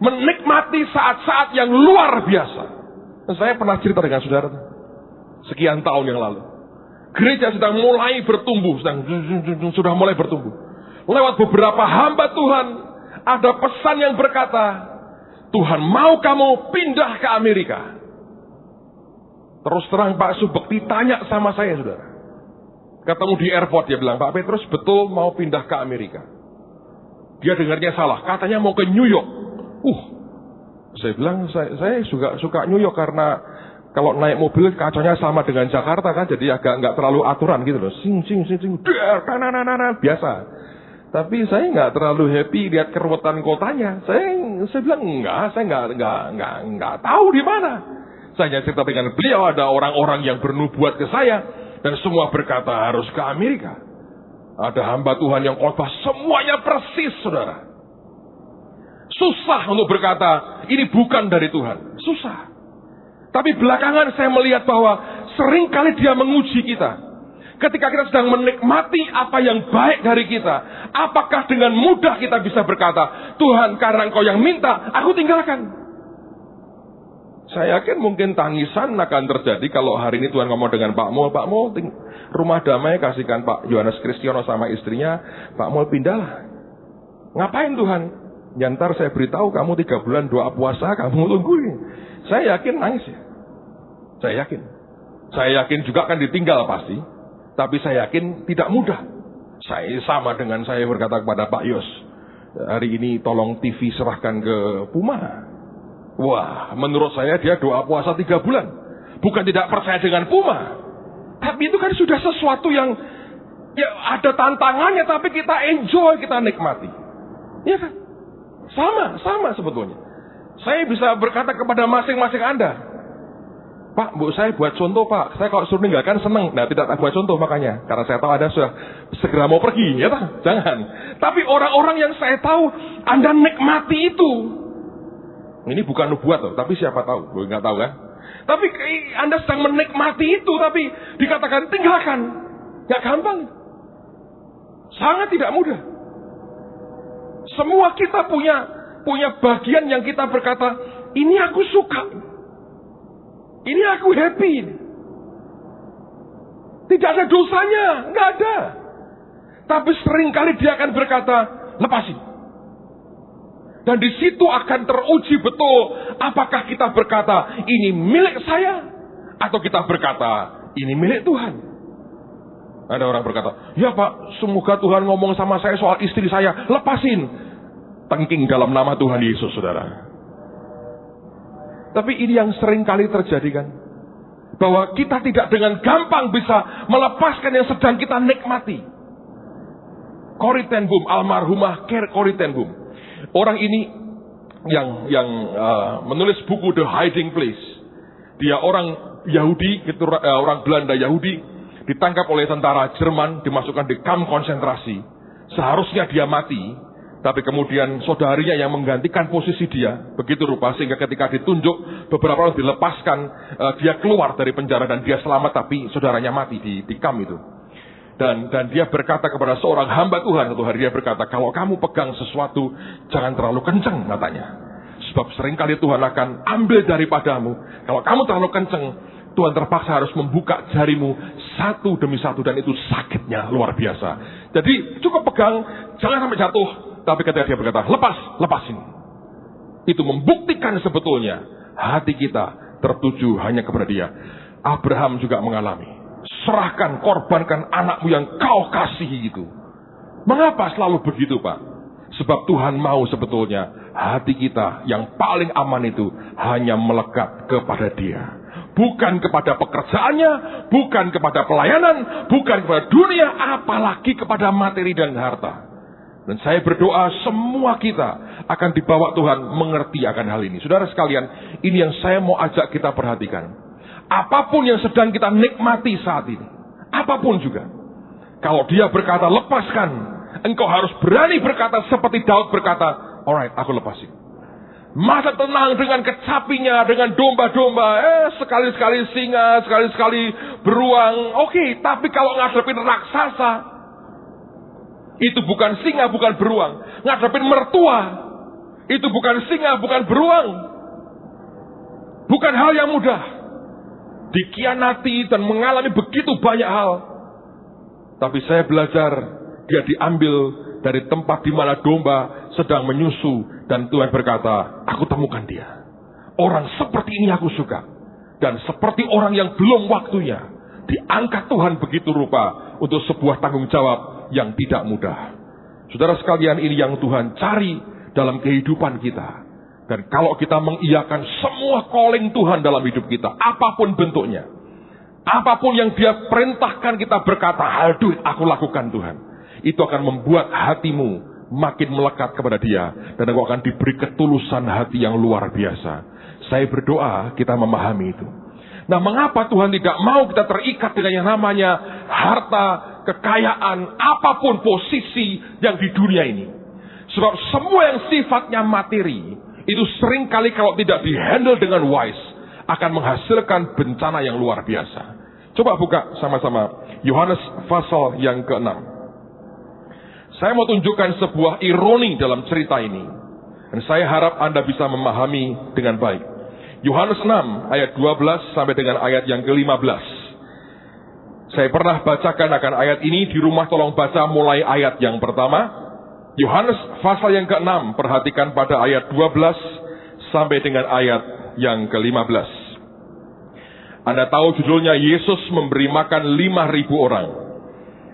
menikmati saat-saat yang luar biasa. Saya pernah cerita dengan saudara sekian tahun yang lalu. Gereja sedang mulai bertumbuh, sudah mulai bertumbuh. Lewat beberapa hamba Tuhan, ada pesan yang berkata, Tuhan mau kamu pindah ke Amerika. Terus terang Pak Subekti tanya sama saya, saudara. Ketemu di airport, dia bilang, Pak Petrus betul mau pindah ke Amerika. Dia dengarnya salah, katanya mau ke New York. Saya bilang, saya juga suka New York karena kalau naik mobil kacanya sama dengan Jakarta kan, jadi agak nggak terlalu aturan gitu loh. Biasa. Tapi saya nggak terlalu happy lihat keruwetan kotanya. Saya bilang enggak, saya nggak tahu di mana. Saya cerita dengan beliau, ada orang-orang yang bernubuat ke saya dan semua berkata harus ke Amerika. Ada hamba Tuhan yang khotbah semuanya persis, saudara. Susah untuk berkata ini bukan dari Tuhan, susah. Tapi belakangan saya melihat bahwa seringkali dia menguji kita. Ketika kita sedang menikmati apa yang baik dari kita, apakah dengan mudah kita bisa berkata, Tuhan karena Engkau yang minta, aku tinggalkan. Saya yakin mungkin tangisan akan terjadi kalau hari ini Tuhan ngomong dengan Pak Mul, rumah damai kasihkan Pak Yohanes Kristiono sama istrinya, Pak Mul pindahlah. Ngapain Tuhan? Ya ntar saya beritahu kamu 3 bulan doa puasa, kamu tungguin. Saya yakin nangis ya. Saya yakin juga akan ditinggal pasti. Tapi saya yakin tidak mudah. Saya sama dengan saya berkata kepada Pak Yos, hari ini tolong TV serahkan ke Puma. Wah, menurut saya dia doa puasa 3 bulan. Bukan tidak percaya dengan Puma. Tapi itu kan sudah sesuatu yang ya ada tantangannya, tapi kita enjoy, kita nikmati. Ya kan? Sama sebetulnya. Saya bisa berkata kepada masing-masing Anda, Pak, Bu, saya buat contoh Pak. Saya kalau suruh meninggalkan senang. Nah, tidak buat contoh makanya. Karena saya tahu Anda sudah segera mau pergi. Ya tak? Jangan. Tapi orang-orang yang saya tahu, Anda nikmati itu. Ini bukan nubuat loh. Tapi siapa tahu? Gue nggak tahu kan. Tapi Anda sedang menikmati itu. Tapi dikatakan tinggalkan. Nggak gampang. Sangat tidak mudah. Semua kita punya bagian yang kita berkata, ini aku suka. Ini aku happy. Tidak ada dosanya, nggak ada. Tapi seringkali dia akan berkata, lepasin. Dan di situ akan teruji betul, apakah kita berkata, ini milik saya, atau kita berkata, ini milik Tuhan. Ada orang berkata, ya Pak, semoga Tuhan ngomong sama saya soal istri saya, lepasin. Tengking dalam nama Tuhan Yesus, saudara. Tapi ini yang seringkali terjadi kan, bahwa kita tidak dengan gampang bisa melepaskan yang sedang kita nikmati. Corrie ten Boom, almarhumah Corrie ten Boom. Orang ini yang menulis buku The Hiding Place. Dia orang Yahudi, orang Belanda Yahudi, ditangkap oleh tentara Jerman, dimasukkan di kamp konsentrasi. Seharusnya dia mati, tapi kemudian saudarinya yang menggantikan posisi dia, begitu rupa sehingga ketika ditunjuk beberapa orang dilepaskan, dia keluar dari penjara dan dia selamat, tapi saudaranya mati di kamp itu. Dan dia berkata kepada seorang hamba Tuhan, satu hari dia berkata, kalau kamu pegang sesuatu, jangan terlalu kenceng, katanya. Sebab seringkali Tuhan akan ambil daripadamu. Kalau kamu terlalu kenceng, Tuhan terpaksa harus membuka jarimu satu demi satu, dan itu sakitnya luar biasa. Jadi cukup pegang, jangan sampai jatuh. Tapi ketika dia berkata, lepasin. Itu membuktikan sebetulnya hati kita tertuju hanya kepada dia. Abraham juga mengalami. Serahkan, korbankan anakmu yang kau kasihi itu. Mengapa selalu begitu, Pak? Sebab Tuhan mau sebetulnya hati kita yang paling aman itu hanya melekat kepada dia. Bukan kepada pekerjaannya, bukan kepada pelayanan, bukan kepada dunia, apalagi kepada materi dan harta. Dan saya berdoa semua kita akan dibawa Tuhan mengerti akan hal ini. Saudara sekalian, ini yang saya mau ajak kita perhatikan. Apapun yang sedang kita nikmati saat ini, apapun juga, kalau dia berkata lepaskan, engkau harus berani berkata seperti Daud berkata, alright, aku lepasin. Masa tenang dengan kecapinya, dengan domba-domba, sekali-sekali singa, sekali-sekali beruang, oke, tapi kalau ngadepin raksasa, itu bukan singa, bukan beruang. Ngadepin mertua, itu bukan singa, bukan beruang. Bukan hal yang mudah. Dikhianati dan mengalami begitu banyak hal. Tapi saya belajar, dia diambil dari tempat di mana domba sedang menyusu, dan Tuhan berkata, aku temukan dia. Orang seperti ini aku suka. Dan seperti orang yang belum waktunya, diangkat Tuhan begitu rupa untuk sebuah tanggung jawab yang tidak mudah. Saudara sekalian, ini yang Tuhan cari dalam kehidupan kita. Dan kalau kita mengiyakan semua calling Tuhan dalam hidup kita, apapun bentuknya, apapun yang dia perintahkan kita berkata, hal duit aku lakukan Tuhan. Itu akan membuat hatimu makin melekat kepada dia. Dan engkau akan diberi ketulusan hati yang luar biasa. Saya berdoa kita memahami itu. Nah, mengapa Tuhan tidak mau kita terikat dengan yang namanya harta, kekayaan, apapun posisi yang di dunia ini? Sebab semua yang sifatnya materi, itu seringkali kalau tidak dihandle dengan wise, akan menghasilkan bencana yang luar biasa. Coba buka sama-sama Yohanes pasal yang ke-6. Saya mau tunjukkan sebuah ironi dalam cerita ini, dan saya harap Anda bisa memahami dengan baik. Yohanes 6 ayat 12 sampai dengan ayat yang ke-15. Saya pernah bacakan akan ayat ini di rumah, tolong baca mulai ayat yang pertama. Yohanes pasal yang ke-6, perhatikan pada ayat 12 sampai dengan ayat yang ke-15. Anda tahu judulnya, Yesus memberi makan 5.000 orang.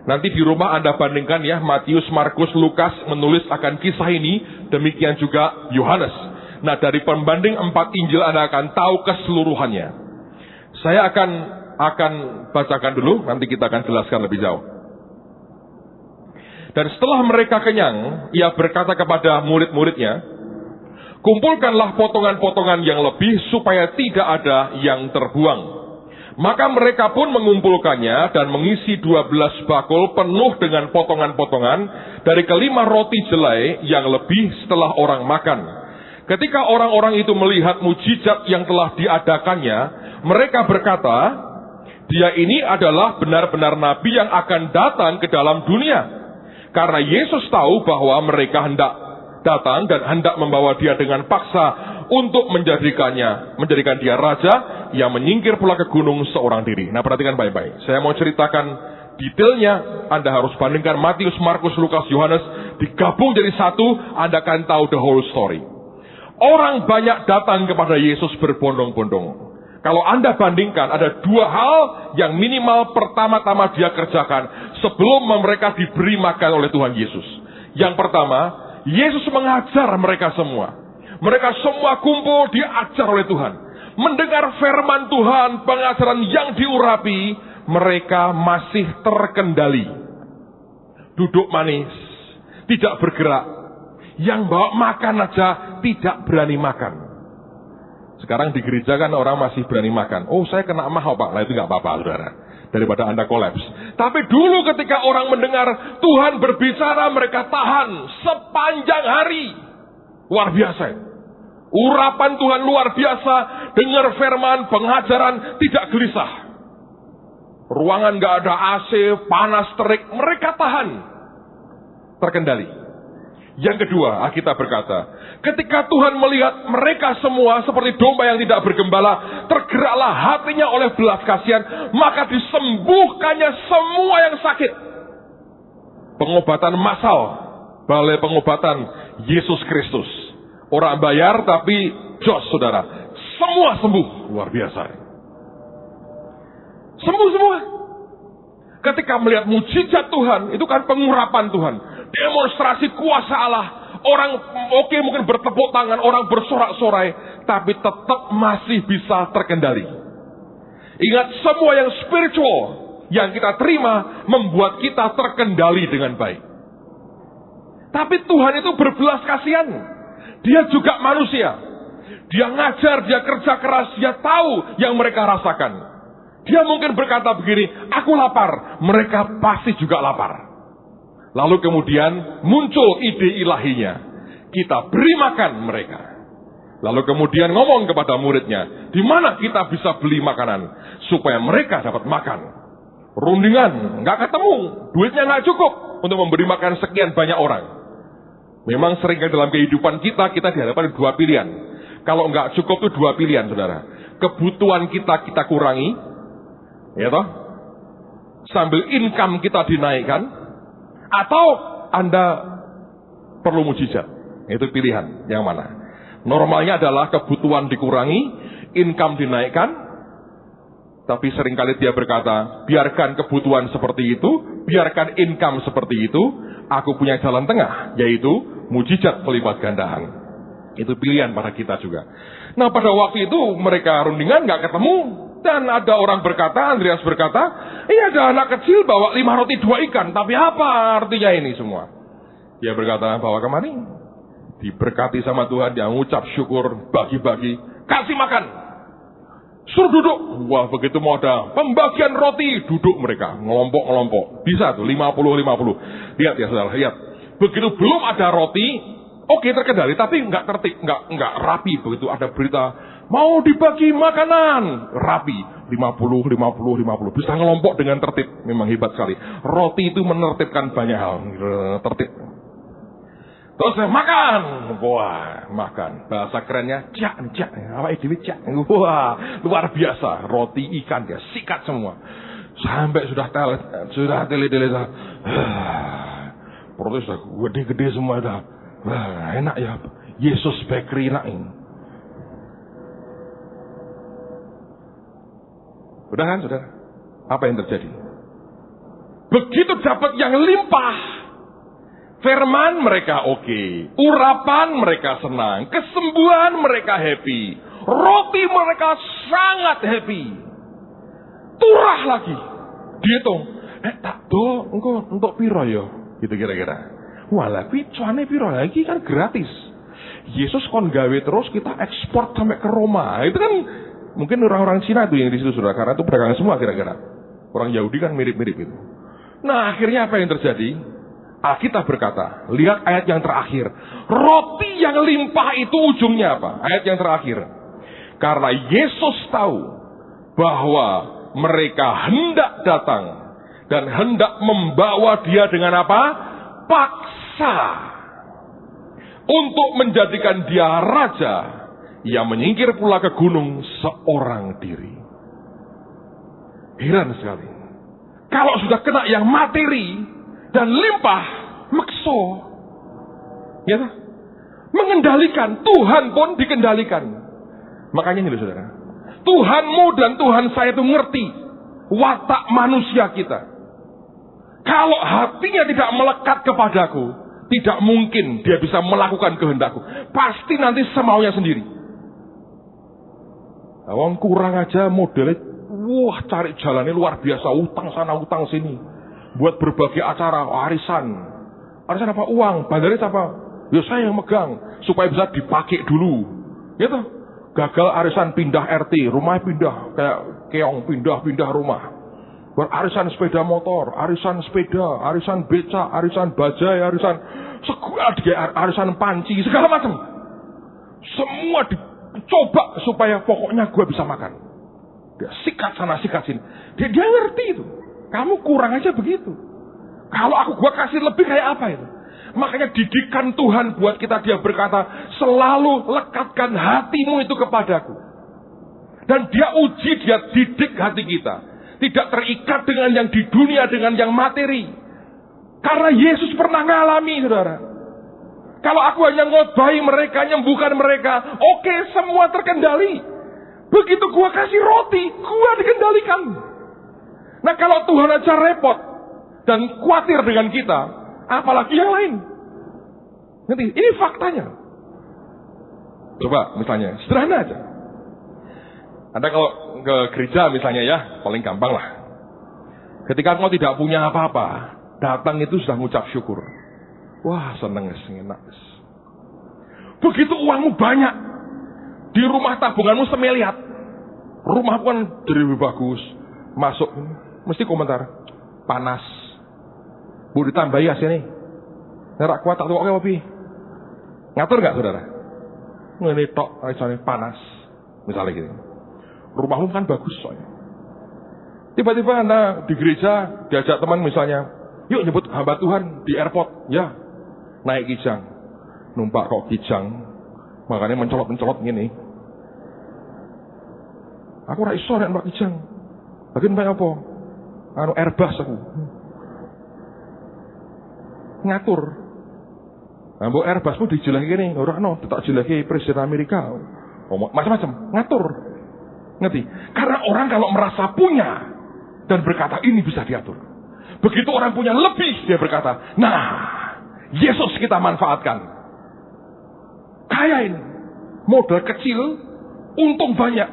Nanti di rumah Anda bandingkan ya, Matius, Markus, Lukas menulis akan kisah ini, demikian juga Yohanes. Nah, dari pembanding 4 Injil Anda akan tahu keseluruhannya. Saya akan bacakan dulu, nanti kita akan jelaskan lebih jauh. Dan setelah mereka kenyang, ia berkata kepada murid-muridnya, kumpulkanlah potongan-potongan yang lebih supaya tidak ada yang terbuang. Maka mereka pun mengumpulkannya dan mengisi 12 bakul penuh dengan potongan-potongan dari kelima roti jelai yang lebih setelah orang makan. Ketika orang-orang itu melihat mujizat yang telah diadakannya, mereka berkata, dia ini adalah benar-benar nabi yang akan datang ke dalam dunia. Karena Yesus tahu bahwa mereka hendak datang dan hendak membawa dia dengan paksa untuk menjadikan dia raja, ia menyingkir pula ke gunung seorang diri. Nah, perhatikan baik-baik. Saya mau ceritakan detailnya. Anda harus bandingkan Matius, Markus, Lukas, Yohanes, digabung jadi satu, Anda akan tahu the whole story. Orang banyak datang kepada Yesus berbondong-bondong. Kalau Anda bandingkan, ada dua hal yang minimal pertama-tama dia kerjakan sebelum mereka diberi makan oleh Tuhan Yesus. Yang pertama, Yesus mengajar mereka semua. Mereka semua kumpul, diajar oleh Tuhan. Mendengar firman Tuhan, pengajaran yang diurapi, mereka masih terkendali. Duduk manis, tidak bergerak. Yang bawa makan aja tidak berani makan. Sekarang di gereja kan orang masih berani makan. Oh, saya kena mahal Pak. Nah, itu nggak apa-apa, saudara. Daripada Anda kolaps. Tapi dulu ketika orang mendengar Tuhan berbicara, mereka tahan sepanjang hari. Luar biasa. Urapan Tuhan luar biasa. Dengar firman, pengajaran, tidak gelisah. Ruangan nggak ada AC, panas terik. Mereka tahan. Terkendali. Yang kedua, Alkitab berkata, ketika Tuhan melihat mereka semua seperti domba yang tidak bergembala, tergeraklah hatinya oleh belas kasihan, maka disembuhkannya semua yang sakit. Pengobatan massal, balai pengobatan Yesus Kristus. Orang bayar tapi jos, saudara. Semua sembuh, luar biasa. Sembuh semua. Ketika melihat mujizat Tuhan, itu kan pengurapan Tuhan. Demonstrasi kuasa Allah. Orang mungkin bertepuk tangan, orang bersorak-sorai, tapi tetap masih bisa terkendali. Ingat, semua yang spiritual yang kita terima membuat kita terkendali dengan baik. Tapi Tuhan itu berbelas kasihan. Dia juga manusia. Dia ngajar, dia kerja keras, dia tahu yang mereka rasakan. Dia mungkin berkata begini, aku lapar, mereka pasti juga lapar. Lalu kemudian muncul ide ilahinya. Kita beri makan mereka. Lalu kemudian ngomong kepada muridnya, di mana kita bisa beli makanan supaya mereka dapat makan. Rundingan, nggak ketemu, duitnya nggak cukup untuk memberi makan sekian banyak orang. Memang seringkali dalam kehidupan kita dihadapkan dua pilihan. Kalau nggak cukup tuh dua pilihan, saudara. Kebutuhan kita kurangi, ya toh, sambil income kita dinaikkan. Atau Anda perlu mujizat. Itu pilihan. Yang mana? Normalnya adalah kebutuhan dikurangi, income dinaikkan. Tapi seringkali dia berkata, biarkan kebutuhan seperti itu, biarkan income seperti itu, aku punya jalan tengah, yaitu mujizat pelipat gandaan. Itu pilihan pada kita juga. Nah, pada waktu itu mereka rundingan gak ketemu. Dan ada orang berkata, Andreas berkata, ada anak kecil bawa 5 roti 2 ikan. Tapi apa artinya ini semua? Dia berkata, bawa kemari. Diberkati sama Tuhan, dia ngucap syukur, bagi-bagi, kasih makan. Suruh duduk. Wah, begitu mau ada pembagian roti, duduk mereka. Ngelompok-ngelompok. Bisa tuh, 50-50. Lihat ya saudara, lihat. Begitu belum ada roti, oke, terkendali, tapi nggak tertib, nggak rapi. Begitu ada berita, mau dibagi makanan, rapi, 50. Bisa ngelompok dengan tertib, memang hebat sekali. Roti itu menertibkan banyak hal, tertib. Terus makan, wah, makan. Bahasa kerennya, cak, apa itu cak? Wah, luar biasa. Roti, ikan, dia sikat semua. Sampai sudah tele-tele, perutnya sudah gede-gede semua dah. Wah, enak ya, Yesus Bakery enak ini. Udah kan, saudara? Apa yang terjadi? Begitu dapat yang limpah, firman mereka oke, urapan mereka senang, kesembuhan mereka happy, roti mereka sangat happy. Turah lagi, dihitung, tak do, untuk piro yo, gitu kira-kira. Walah, picuane piro lagi kan gratis. Yesus kon gawe terus kita ekspor sampai ke Roma, itu kan. Mungkin orang-orang Cina itu yang di situ, saudara, karena itu pedagang semua kira-kira. Orang Yahudi kan mirip-mirip itu. Nah, akhirnya apa yang terjadi? Alkitab berkata, lihat ayat yang terakhir. Roti yang limpah itu ujungnya apa? Ayat yang terakhir. Karena Yesus tahu bahwa mereka hendak datang dan hendak membawa dia dengan apa? Paksa. Untuk menjadikan dia raja. Ia menyingkir pula ke gunung seorang diri. Heran sekali. Kalau sudah kena yang materi dan limpah, makso. Ya, mengendalikan, Tuhan pun dikendalikan. Makanya ini loh saudara, Tuhanmu dan Tuhan saya itu ngerti watak manusia kita. Kalau hatinya tidak melekat kepadaku, tidak mungkin dia bisa melakukan kehendakku. Pasti nanti semaunya sendiri. Awang kurang aja modelnya, wah cari jalannya luar biasa, utang sana utang sini, buat berbagai acara, arisan apa uang, bandaris apa? Ya saya yang megang, supaya bisa dipakai dulu. Gitu. Gagal arisan pindah RT, rumah pindah, kayak keong pindah rumah. Arisan sepeda motor, arisan sepeda, arisan beca, arisan bajai, arisan panci, segala macam. Semua dicoba supaya pokoknya gue bisa makan. Dia sikat sana, sikat sini. Dia ngerti itu. Kamu kurang aja begitu. Kalau gue kasih lebih kayak apa itu? Makanya didikan Tuhan buat kita, dia berkata, selalu lekatkan hatimu itu kepadaku. Dan dia uji, dia didik hati kita. Tidak terikat dengan yang di dunia, dengan yang materi. Karena Yesus pernah ngalami, saudara. Kalau aku hanya ngotbahi mereka, nyembuhkan mereka, oke, semua terkendali. Begitu gua kasih roti, gua dikendalikan. Nah kalau Tuhan aja repot dan khawatir dengan kita, apalagi yang lain. Nanti ini faktanya. Coba misalnya, sederhana aja. Anda kalau ke gereja misalnya ya, paling gampang lah. Ketika engkau tidak punya apa-apa, datang itu sudah ngucap syukur. Wah seneng, enak. Begitu uangmu banyak, di rumah tabunganmu semiliar, rumahmu kan lebih bagus, masuk, mesti komentar, panas. Bu ditambahi ya sini. Nerak kuat tak tuh oke Bobi. Ngatur nggak saudara? Ini tok, misalnya panas, misalnya gitu. Rumahmu kan bagus soalnya. Tiba-tiba Anda di gereja diajak teman misalnya, yuk nyebut hamba Tuhan di airport, ya naik kijang, numpak kok kijang, makanya mencolot gini. Aku ora iso nek numpak kijang. Bagian numpak apa? Anu Airbus aku. Ngatur. Nah, mbok Airbusmu dijeleki kene, ora ono, tak jeleki Presiden Amerika. Macam-macam, ngatur. Ngerti? Karena orang kalau merasa punya dan berkata ini bisa diatur. Begitu orang punya lebih, dia berkata, nah, Yesus kita manfaatkan. Kayain, modal kecil, untung banyak.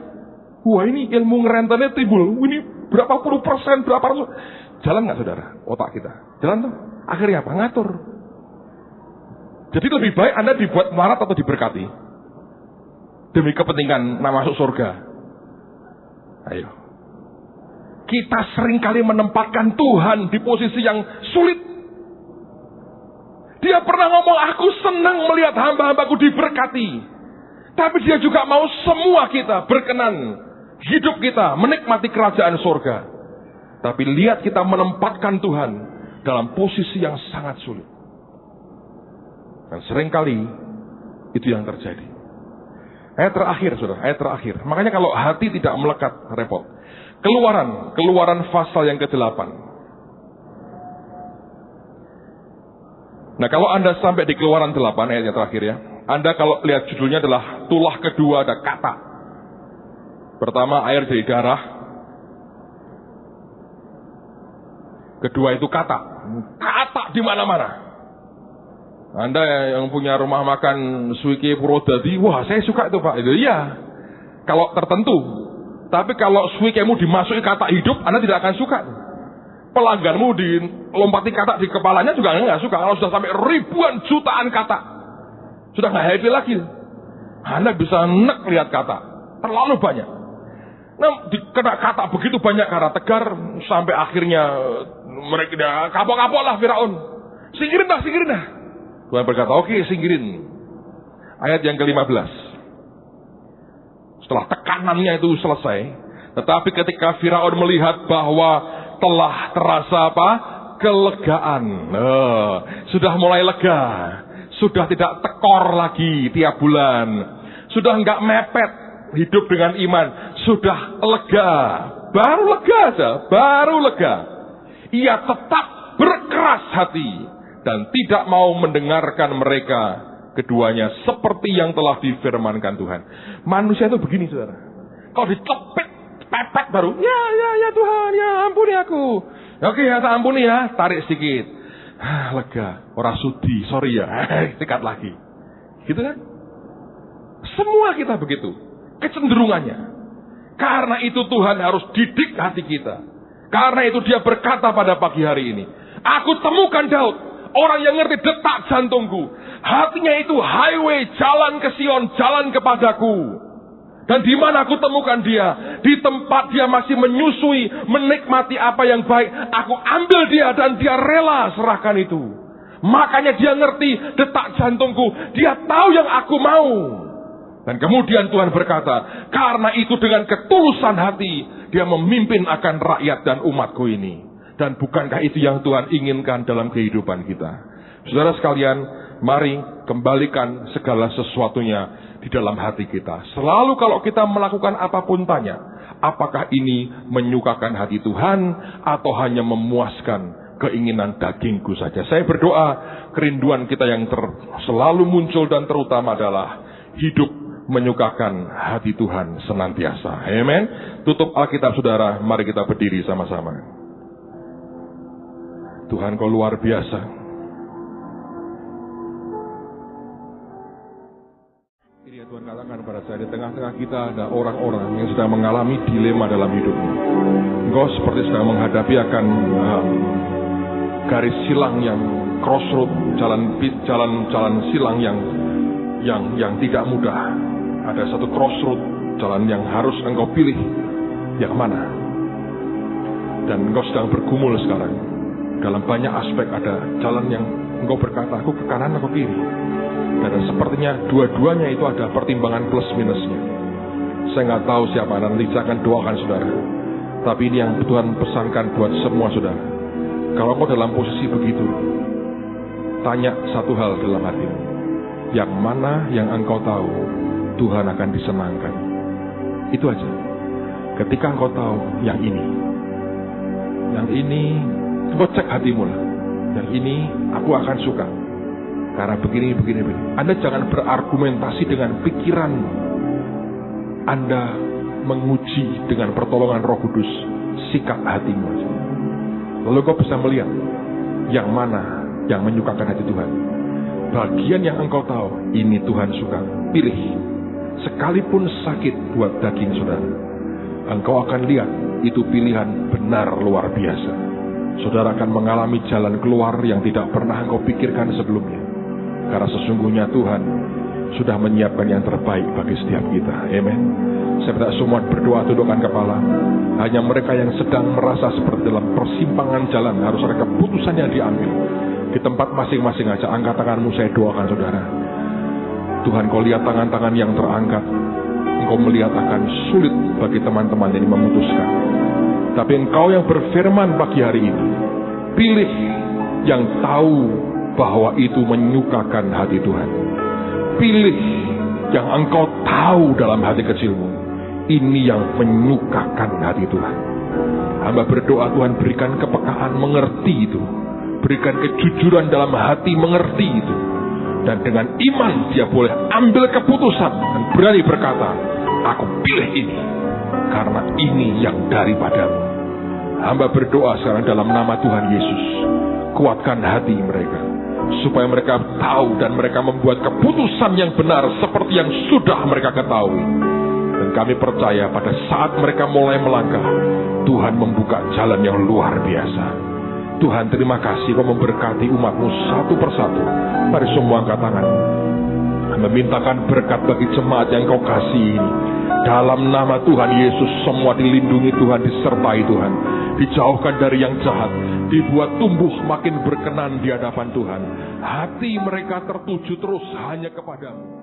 Wah ini ilmu ngerentennya timbul, ini berapa puluh persen, berapa ratus. Jalan nggak saudara, otak kita? Jalan tuh. Akhirnya apa? Ngatur. Jadi lebih baik Anda dibuat melarat atau diberkati demi kepentingan masuk surga. Ayo. Kita seringkali menempatkan Tuhan di posisi yang sulit. Dia pernah ngomong, aku senang melihat hamba-hambaku diberkati. Tapi dia juga mau semua kita berkenan, hidup kita menikmati kerajaan surga. Tapi lihat kita menempatkan Tuhan dalam posisi yang sangat sulit. Dan seringkali itu yang terjadi. Ayat terakhir, saudara, ayat terakhir. Makanya kalau hati tidak melekat, repot. Keluaran pasal yang ke-8. Nah, kalau Anda sampai di Keluaran 8 ayat yang terakhir ya. Anda kalau lihat judulnya adalah tulah kedua ada kata. Pertama air jadi darah. Kedua itu kata. Kata di mana-mana. Anda yang punya rumah makan Suike Purwodadi, wah saya suka itu Pak. Itu iya. Kalau tertentu. Tapi kalau suikemu dimasuki kata hidup, Anda tidak akan suka. Pelangganmu dilompati kata di kepalanya juga nggak suka. Kalau sudah sampai ribuan jutaan kata, sudah nggak happy lagi. Anda bisa nek lihat kata, terlalu banyak. Nah, kena kata begitu banyak karena tegar sampai akhirnya mereka kapok-kapok lah Firaun. Singkirin dah. Tuhan berkata, oke, singkirin. Ayat yang ke-15. Setelah tekanannya itu selesai, tetapi ketika Firaun melihat bahwa telah terasa apa? Kelegaan. Sudah mulai lega. Sudah tidak tekor lagi tiap bulan. sudah nggak mepet hidup dengan iman, sudah lega, baru lega aja, baru lega. Ia tetap berkeras hati dan tidak mau mendengarkan mereka keduanya seperti yang telah difirmankan Tuhan. Manusia itu begini, saudara. Kalau dicepet, pepet baru, ya Tuhan, ya ampuni aku. Oke ya, tak ampuni ya, tarik sedikit. Lega, ora sudi, sorry ya, sikat lagi. Gitu kan? Semua kita begitu, kecenderungannya. Karena itu Tuhan harus didik hati kita. Karena itu Dia berkata pada pagi hari ini, aku temukan Daud, orang yang ngerti detak jantungku. Hatinya itu highway, jalan ke Sion, jalan kepadaku. Dan di mana aku temukan dia? Di tempat dia masih menyusui, menikmati apa yang baik. Aku ambil dia dan dia rela serahkan itu. Makanya dia ngerti detak jantungku. Dia tahu yang aku mau. Dan kemudian Tuhan berkata, karena itu dengan ketulusan hati, dia memimpin akan rakyat dan umatku ini. Dan bukankah itu yang Tuhan inginkan dalam kehidupan kita? Saudara sekalian, mari kembalikan segala sesuatunya di dalam hati kita. Selalu kalau kita melakukan apapun tanya, apakah ini menyukakan hati Tuhan atau hanya memuaskan keinginan dagingku saja. Saya berdoa kerinduan kita yang selalu muncul dan terutama adalah hidup menyukakan hati Tuhan senantiasa. Amen. Tutup Alkitab saudara, mari kita berdiri sama-sama. Tuhan kau luar biasa. Tuhan katakan pada saya, di tengah-tengah kita ada orang-orang yang sedang mengalami dilema dalam hidupnya. Engkau seperti sedang menghadapi akan garis silang yang crossroad, jalan silang yang tidak mudah. Ada satu crossroad, jalan yang harus engkau pilih, yang mana? Dan engkau sedang bergumul sekarang. Dalam banyak aspek ada jalan yang engkau berkata, aku ke kanan atau kiri. Dan sepertinya dua-duanya itu ada pertimbangan plus minusnya. Saya nggak tahu siapa, nanti saya akan doakan saudara. Tapi ini yang Tuhan pesankan buat semua saudara. Kalau kau dalam posisi begitu, tanya satu hal dalam hati. Yang mana yang engkau tahu Tuhan akan disenangkan. Itu aja. Ketika engkau tahu yang ini, engkau cek hatimu lah. Yang ini aku akan suka. Karena begini. Anda jangan berargumentasi dengan pikiran. Anda menguji dengan pertolongan Roh Kudus sikap hatimu aja. Lalu kau bisa melihat yang mana yang menyukakan hati Tuhan. Bagian yang engkau tahu ini Tuhan suka, pilih. Sekalipun sakit buat daging saudara, engkau akan lihat itu pilihan benar luar biasa. Saudara akan mengalami jalan keluar yang tidak pernah engkau pikirkan sebelumnya. Karena sesungguhnya Tuhan sudah menyiapkan yang terbaik bagi setiap kita. Amen. Saya minta semua berdoa tundukkan kepala. Hanya mereka yang sedang merasa seperti dalam persimpangan jalan, harus ada keputusan yang diambil. Di tempat masing-masing aja, angkat tanganmu, saya doakan saudara. Tuhan, kau lihat tangan-tangan yang terangkat. Engkau melihat akan sulit bagi teman-teman ini memutuskan. Tapi engkau yang berfirman pagi hari ini, pilih yang tahu bahwa itu menyukakan hati Tuhan. Pilih yang engkau tahu dalam hati kecilmu, ini yang menyukakan hati Tuhan. Hamba berdoa Tuhan berikan kepekaan mengerti itu, berikan kejujuran dalam hati mengerti itu, dan dengan iman dia boleh ambil keputusan dan berani berkata, aku pilih ini karena ini yang daripadamu. Hamba berdoa sekarang dalam nama Tuhan Yesus, kuatkan hati mereka supaya mereka tahu dan mereka membuat keputusan yang benar seperti yang sudah mereka ketahui. Dan kami percaya pada saat mereka mulai melangkah, Tuhan membuka jalan yang luar biasa. Tuhan, terima kasih kau memberkati umatmu satu persatu. Mari semua angkat tangan. Memintakan berkat bagi jemaat yang kau kasih ini. Dalam nama Tuhan Yesus, semua dilindungi Tuhan, disertai Tuhan. Dijauhkan dari yang jahat, dibuat tumbuh makin berkenan di hadapan Tuhan. Hati mereka tertuju terus hanya kepadamu.